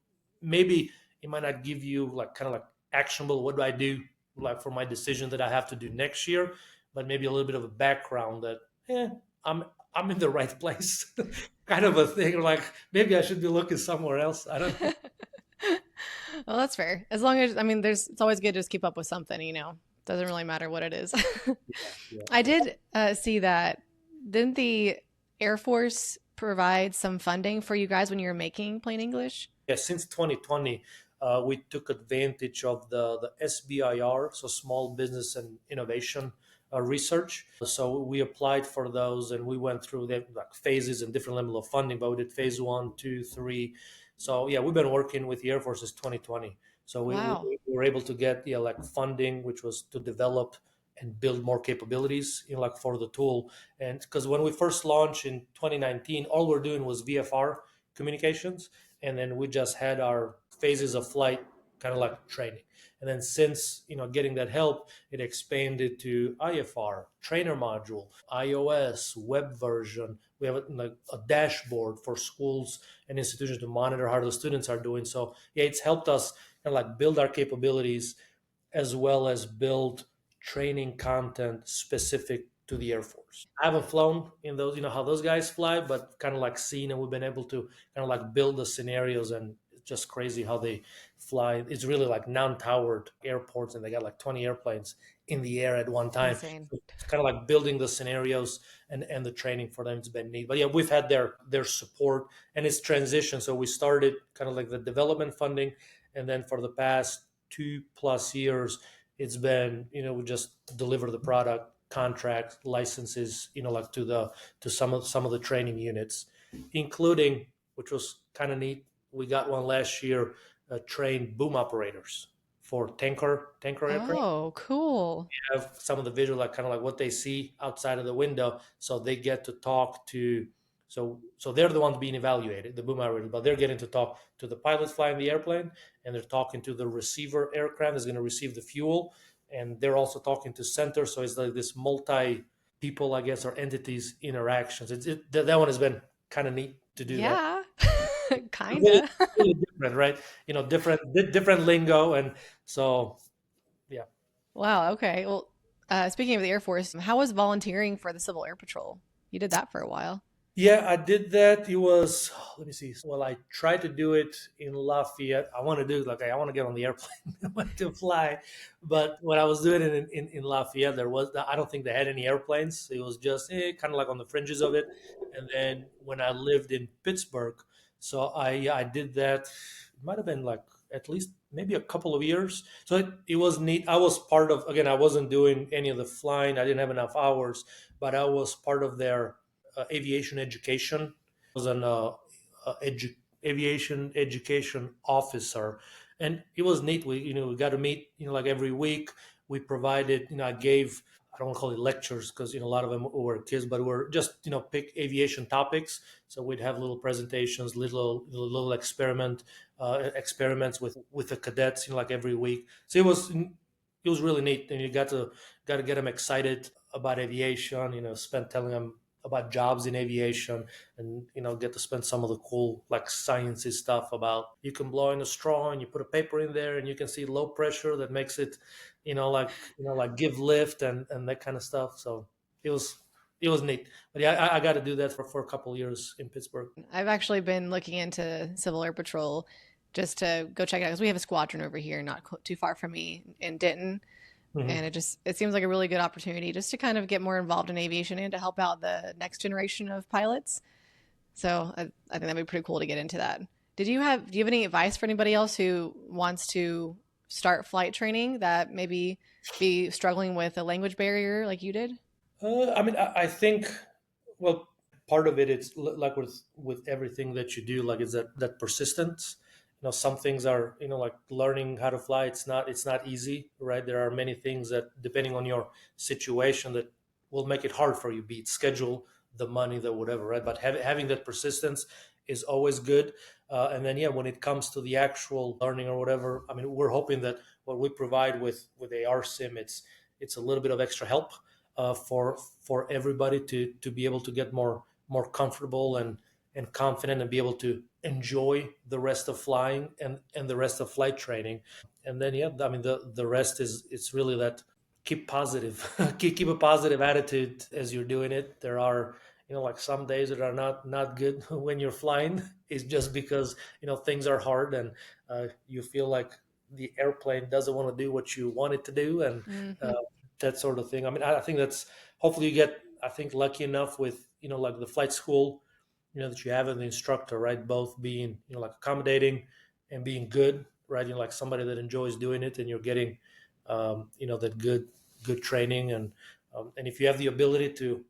B: maybe it might not give you like kind of like actionable, what do I do like for my decision that I have to do next year, but maybe a little bit of a background that, yeah, I'm I'm in the right place, kind of a thing. Like maybe I should be looking somewhere else. I don't know.
A: Well, that's fair. As long as, I mean, it's always good to just keep up with something, Doesn't really matter what it is.
B: Yeah,
A: I
B: yeah.
A: did see that. Didn't the Air Force provide some funding for you guys when you were making Plain English?
B: Yeah, since 2020, we took advantage of the SBIR, so Small Business and Innovation research. So we applied for those, and we went through the like phases and different level of funding. But we did phase one, two, three. So yeah, we've been working with the Air Force since 2020. So
A: Wow.
B: we were able to get like funding, which was to develop and build more capabilities, like for the tool. And because when we first launched in 2019, all we're doing was VFR communications, and then we just had our phases of flight kind of like training. And then since getting that help, it expanded to IFR, trainer module, iOS, web version. We have like a dashboard for schools and institutions to monitor how the students are doing. So yeah, it's helped us kind of like build our capabilities as well as build training content specific to the Air Force. I haven't flown in those, how those guys fly, but kind of like seen, and we've been able to kind of like build the scenarios, and it's just crazy how they fly. It's really like non-towered airports, and they got like 20 airplanes in the air at one time.
A: Insane.
B: So it's kind of like building the scenarios and the training for them has been neat. But yeah, we've had their support, and it's transition. So we started kind of like the development funding, and then for the past 2+ years, it's been we just deliver the product, contract, licenses, like to some of the training units, including, which was kind of neat, we got one last year, trained boom operators for tanker aircraft.
A: Oh, cool.
B: Have some of the visual, like kind of like what they see outside of the window, so they get to talk to, so they're the ones being evaluated, the boom operators, but they're getting to talk to the pilots flying the airplane, and they're talking to the receiver aircraft that's going to receive the fuel, and they're also talking to center. So it's like this multi people, I guess, or entities interactions. That one has been kind of neat to do that.
A: Yeah.
B: Really,
A: Kinda.
B: really different, right? Different lingo, and so yeah.
A: Wow. Okay. Well, speaking of the Air Force, how was volunteering for the Civil Air Patrol? You did that for a while.
B: Yeah, I did that. It was, let me see. Well, I tried to do it in Lafayette. I want to do like I want to get on the airplane, I want to fly. But when I was doing it in Lafayette, I don't think they had any airplanes. It was just kind of like on the fringes of it. And then when I lived in Pittsburgh, so I did that. It might have been like at least maybe a couple of years. So it was neat. I was part of, again, I wasn't doing any of the flying. I didn't have enough hours, but I was part of their aviation education. I was an aviation education officer, and it was neat. We got to meet like every week. We provided, I gave, I don't want to call it lectures because a lot of them were kids, but we're just pick aviation topics. So we'd have little presentations, little experiments with the cadets, like every week. So it was really neat, and you got to get them excited about aviation. Spend telling them about jobs in aviation, and get to spend some of the cool like sciencey stuff about you can blow in a straw and you put a paper in there and you can see low pressure that makes it like give lift and that kind of stuff. So it was it was neat. But yeah, I got to do that for a couple of years in Pittsburgh.
A: I've actually been looking into Civil Air Patrol just to go check it out because we have a squadron over here, not too far from me in Denton,
B: Hmm.
A: and it seems like a really good opportunity just to kind of get more involved in aviation and to help out the next generation of pilots. So I think that'd be pretty cool to get into that. Do you have any advice for anybody else who wants to start flight training that maybe be struggling with a language barrier like you did?
B: I mean, I think, well, part of it is like with everything that you do, like it's that persistence. Some things are, like learning how to fly. It's not easy, right? There are many things that, depending on your situation, that will make it hard for you, be it schedule, the money, the whatever, right? But having that persistence is always good. And then, yeah, when it comes to the actual learning or whatever, I mean, we're hoping that what we provide with ARSim, it's a little bit of extra help for everybody to be able to get more comfortable and confident and be able to enjoy the rest of flying and the rest of flight training. And then, yeah, I mean, the rest is, it's really that keep positive, keep a positive attitude as you're doing it. There are, like some days that are not good when you're flying. It's just because things are hard, and you feel like the airplane doesn't want to do what you want it to do, and
A: Mm-hmm.
B: uh, that sort of thing. I mean, I think that's, hopefully you get, I think, lucky enough with like the flight school, that you have an instructor, right? Both being like accommodating and being good, right? Like somebody that enjoys doing it, and you're getting that good training, and if you have the ability to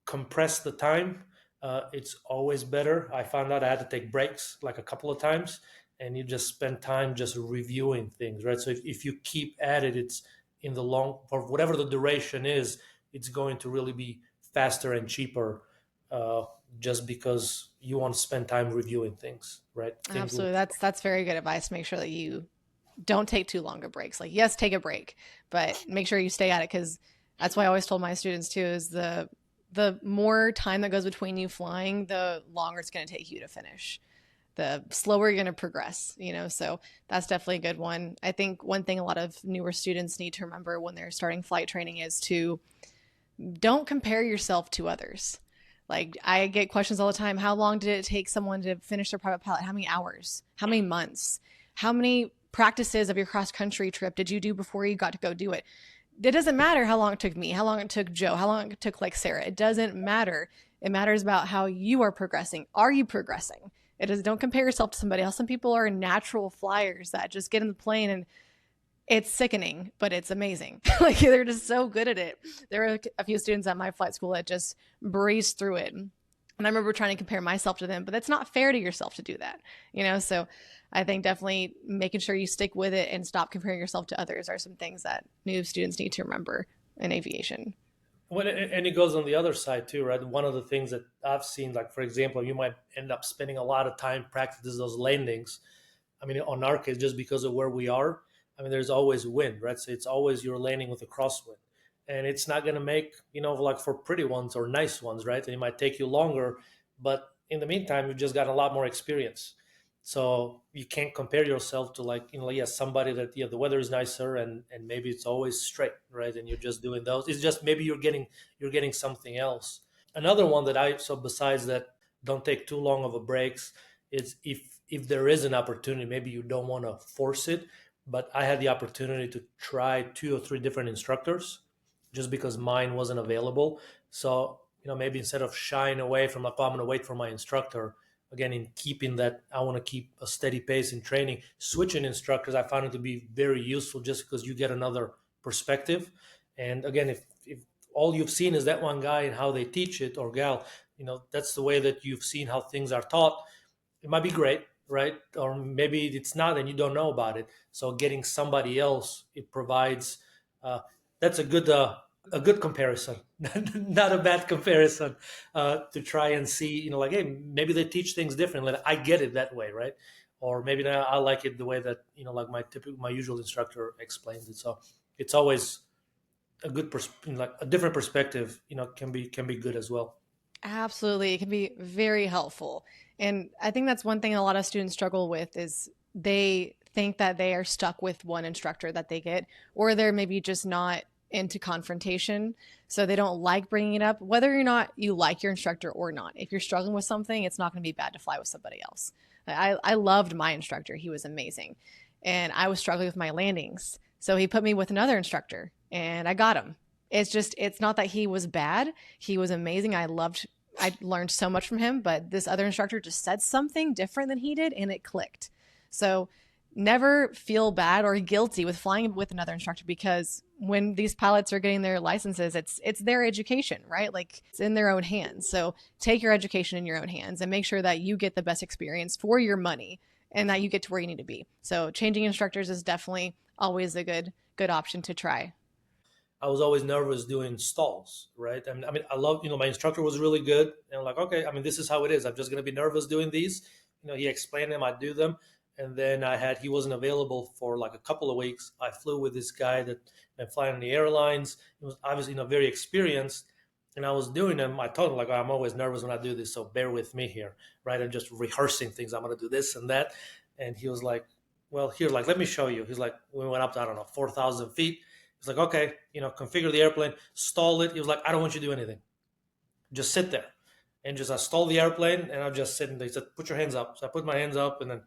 B: compress the time, it's always better. I found out I had to take breaks like a couple of times, and you just spend time just reviewing things, right? So if you keep at it, it's in the long, for whatever the duration is, it's going to really be faster and cheaper, uh, just because you want to spend time reviewing things, right? Things will.
A: Absolutely. That's very good advice. Make sure that you don't take too long of breaks. Like, yes, take a break, but make sure you stay at it, because that's why I always told my students too, is the more time that goes between you flying, the longer it's going to take you to finish. The slower you're going to progress, so that's definitely a good one. I think one thing a lot of newer students need to remember when they're starting flight training is to don't compare yourself to others. Like, I get questions all the time. How long did it take someone to finish their private pilot? How many hours? How many months? How many practices of your cross country trip did you do before you got to go do it? It doesn't matter how long it took me, how long it took Joe, how long it took like Sarah. It doesn't matter. It matters about how you are progressing. Are you progressing? It is, don't compare yourself to somebody else. Some people are natural flyers that just get in the plane and it's sickening, but it's amazing. Like, they're just so good at it. There were a few students at my flight school that just breezed through it. And I remember trying to compare myself to them, but that's not fair to yourself to do that, So I think definitely making sure you stick with it and stop comparing yourself to others are some things that new students need to remember in aviation.
B: Well, and it goes on the other side too, right? One of the things that I've seen, like for example, you might end up spending a lot of time practicing those landings. I mean, on our case, just because of where we are, I mean, there's always wind, right? So it's always you're landing with a crosswind, and it's not going to make, like for pretty ones or nice ones, right? And it might take you longer, but in the meantime, you've just got a lot more experience. So you can't compare yourself to, like, yeah, somebody that, yeah, the weather is nicer, and maybe it's always straight, right? And you're just doing those. It's just maybe you're getting something else. Another one that I, so besides that, don't take too long of a breaks, is if there is an opportunity, maybe you don't want to force it, but I had the opportunity to try 2 or 3 different instructors just because mine wasn't available. So, maybe instead of shying away from, like, oh, I'm going to wait for my instructor, again, in keeping that, I want to keep a steady pace in training, switching instructors, I found it to be very useful just because you get another perspective. And again, if all you've seen is that one guy and how they teach it, or gal, that's the way that you've seen how things are taught, it might be great, right? Or maybe it's not, and you don't know about it. So getting somebody else, it provides, that's a good comparison, not a bad comparison, to try and see, like, hey, maybe they teach things differently. I get it that way, right? Or maybe now I like it the way that, like my usual instructor explains it. So it's always a good like a different perspective, can be good as well.
A: Absolutely. It can be very helpful. And I think that's one thing a lot of students struggle with is they think that they are stuck with one instructor that they get, or they're maybe just not into confrontation. So they don't like bringing it up, whether or not you like your instructor or not. If you're struggling with something, it's not going to be bad to fly with somebody else. I loved my instructor. He was amazing. And I was struggling with my landings. So he put me with another instructor and I got him. It's not that he was bad. He was amazing. I learned so much from him, but this other instructor just said something different than he did and it clicked. So never feel bad or guilty with flying with another instructor, because when these pilots are getting their licenses, it's their education, right? Like, it's in their own hands. So take your education in your own hands and make sure that you get the best experience for your money and that you get to where you need to be. So changing instructors is definitely always a good option to try.
B: I was always nervous doing stalls, right? I mean, I love, my instructor was really good. And I'm like, okay, I mean, this is how it is. I'm just going to be nervous doing these. He explained them, I do them. And then he wasn't available for like a couple of weeks. I flew with this guy that been flying on the airlines. He was obviously, very experienced. And I was doing them. I told him, like, oh, I'm always nervous when I do this. So bear with me here, right? I'm just rehearsing things. I'm going to do this and that. And he was like, well, here, like, let me show you. He's like, we went up to, I don't know, 4,000 feet. He's like, okay, configure the airplane, stall it. He was like, I don't want you to do anything. Just sit there. And just I stall the airplane and I'm just sitting there. He said, put your hands up. So I put my hands up and then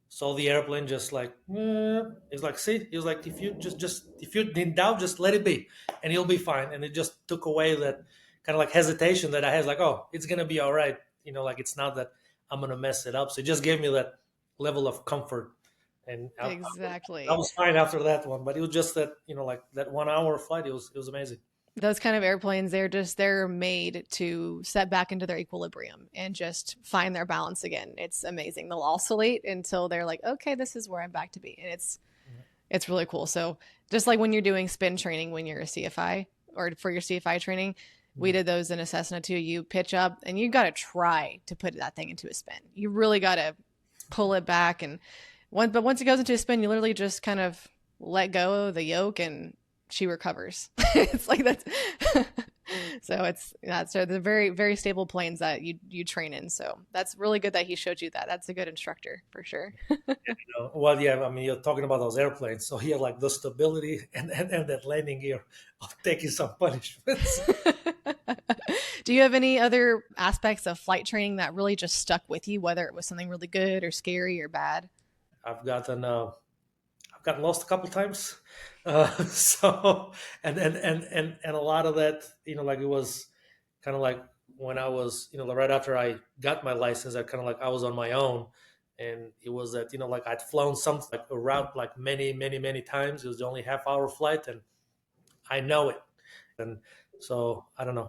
B: stall the airplane just like, he's like, see? He was like, if you just if you're in doubt, just let it be and you'll be fine. And it just took away that kind of like hesitation that I had, like, oh, it's gonna be all right. Like it's not that I'm gonna mess it up. So it just gave me that level of comfort. And I
A: Exactly.
B: was fine after that one, but it was just that, like that 1 hour flight. It was amazing.
A: Those kind of airplanes, they're made to set back into their equilibrium and just find their balance again. It's amazing. They'll oscillate until they're like, okay, this is where I'm back to be. And it's really cool. So just like when you're doing spin training when you're a CFI or for your CFI training, we did those in a Cessna too. You pitch up and you got to try to put that thing into a spin. You really got to pull it back. But once it goes into a spin, you literally just kind of let go of the yoke and she recovers. It's like that's so so the very, very stable planes that you train in. So that's really good that he showed you that. That's a good instructor for sure.
B: Well, yeah, I mean, you're talking about those airplanes, so here, like the stability and that landing gear of taking some punishments.
A: Do you have any other aspects of flight training that really just stuck with you, whether it was something really good or scary or bad?
B: I've gotten uh, I've gotten lost a couple times, so and a lot of that, like it was kind of like when I was, right after I got my license, I kind of like I was on my own, and it was that, like I'd flown something like a route like many many many times. It was only half-hour flight, and I know it. And so I don't know,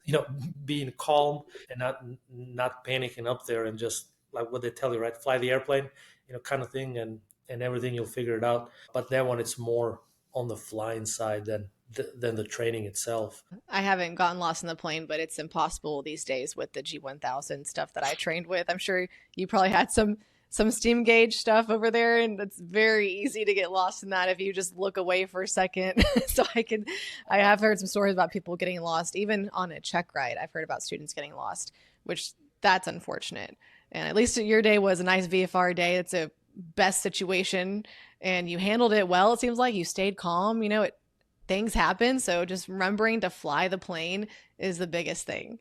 B: being calm and not panicking up there, and just like what they tell you, right? Fly the airplane, kind of thing, and everything, you'll figure it out. But then when it's more on the flying side than the training itself.
A: I haven't gotten lost in the plane, but it's impossible these days with the G1000 stuff that I trained with. I'm sure you probably had some steam gauge stuff over there, and it's very easy to get lost in that if you just look away for a second. So I have heard some stories about people getting lost, even on a check ride. I've heard about students getting lost, which that's unfortunate. And at least your day was a nice VFR day. It's a best situation, and you handled it well. It seems like you stayed calm. Things happen. So just remembering to fly the plane is the biggest thing.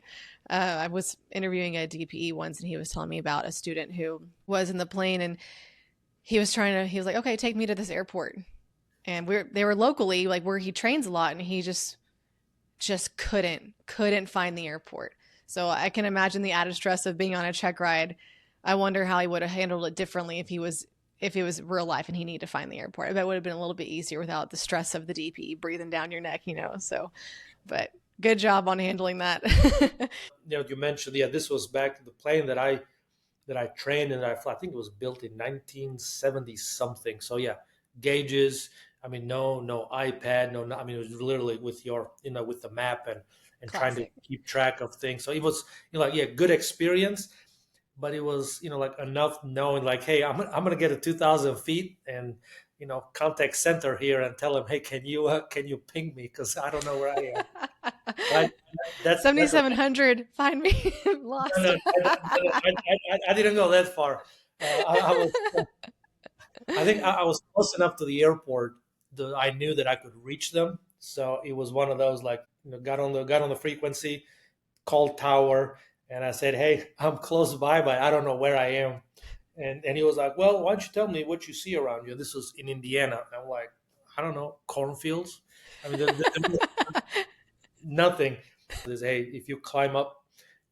A: I was interviewing a DPE once, and he was telling me about a student who was in the plane, and he was like, okay, take me to this airport. And they were locally, like where he trains a lot, and he just couldn't find the airport. So I can imagine the added stress of being on a check ride. I wonder how he would have handled it differently if it was real life and he needed to find the airport. I bet it would have been a little bit easier without the stress of the DP breathing down your neck. So, but good job on handling that.
B: You mentioned, yeah, this was back to the plane that I trained and I think it was built in 1970 something. So yeah, gauges. I mean, no iPad, no. I mean, it was literally with your, with the map and trying to
A: Classic.
B: keep track of things. So it was, like, yeah, good experience, but it was, like enough knowing, like, hey, I'm gonna get to 2,000 feet and, contact center here and tell them, hey, can you ping me, because I don't know where I am. Right? That's a
A: 7,700. Find me.
B: no, no,
A: Lost.
B: I didn't go that far. I think I was close enough to the airport that I knew that I could reach them. So it was one of those, like, got on the frequency, called tower, and I said, "Hey, I'm close by, but I don't know where I am." And he was like, "Well, why don't you tell me what you see around you?" This was in Indiana. I'm like, "I don't know, cornfields." I mean, nothing. Is, hey, if you climb a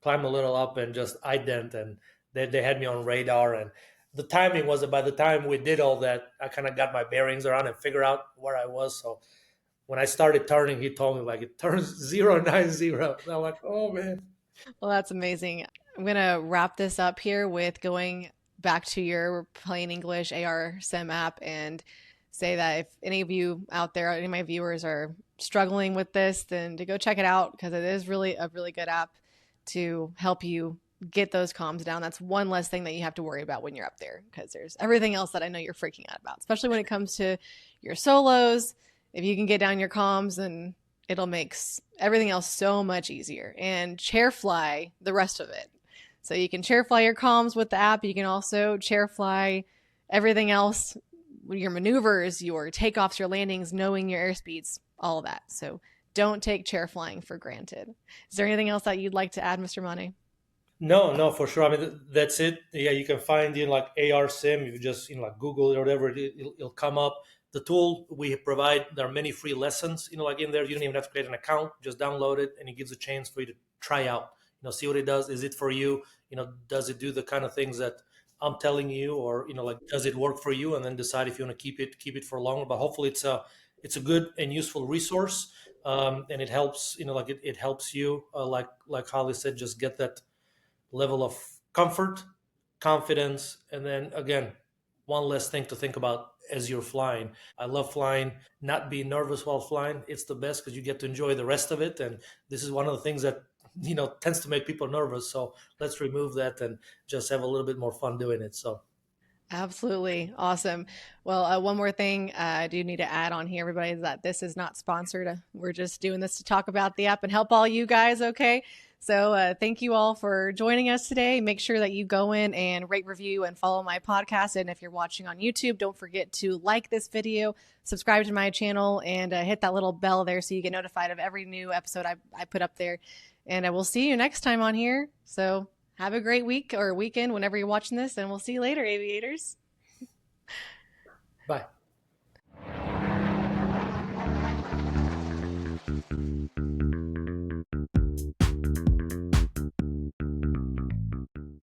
B: little up and just ident, and they had me on radar. And the timing was that by the time we did all that, I kind of got my bearings around and figure out where I was. So when I started turning, he told me, like, it turns 090. And I'm like, oh man.
A: Well, that's amazing. I'm going to wrap this up here with going back to your Plane English ARSim app and say that if any of you out there, any of my viewers are struggling with this, then to go check it out, because it is really a really good app to help you get those comms down. That's one less thing that you have to worry about when you're up there, because there's everything else that I know you're freaking out about, especially when it comes to your solos. If you can get down your comms, then it'll make everything else so much easier. And chair fly the rest of it. So you can chair fly your comms with the app. You can also chair fly everything else, your maneuvers, your takeoffs, your landings, knowing your airspeeds, all of that. So don't take chair flying for granted. Is there anything else that you'd like to add, Mr. Mane?
B: No, for sure. I mean, that's it. Yeah, you can find like ARSim. If you just like Google it or whatever, it'll come up. The tool we provide, there are many free lessons. Like in there, you don't even have to create an account. Just download it, and it gives a chance for you to try out. See what it does. Is it for you? Does it do the kind of things that I'm telling you, or like does it work for you? And then decide if you want to keep it for longer. But hopefully, it's a good and useful resource, and it helps. Like it helps you. Like Holly said, just get that level of comfort, confidence, and then again, one less thing to think about as you're flying. I love flying, not being nervous while flying. It's the best because you get to enjoy the rest of it. And this is one of the things that tends to make people nervous. So let's remove that and just have a little bit more fun doing it. So
A: Absolutely. Awesome. Well, one more thing I do need to add on here, everybody, is that this is not sponsored. We're just doing this to talk about the app and help all you guys, okay? So thank you all for joining us today. Make sure that you go in and rate, review, and follow my podcast. And if you're watching on YouTube, don't forget to like this video, subscribe to my channel, and hit that little bell there so you get notified of every new episode I put up there. And I will see you next time on here. So have a great week or weekend whenever you're watching this, and we'll see you later, aviators.
B: bye.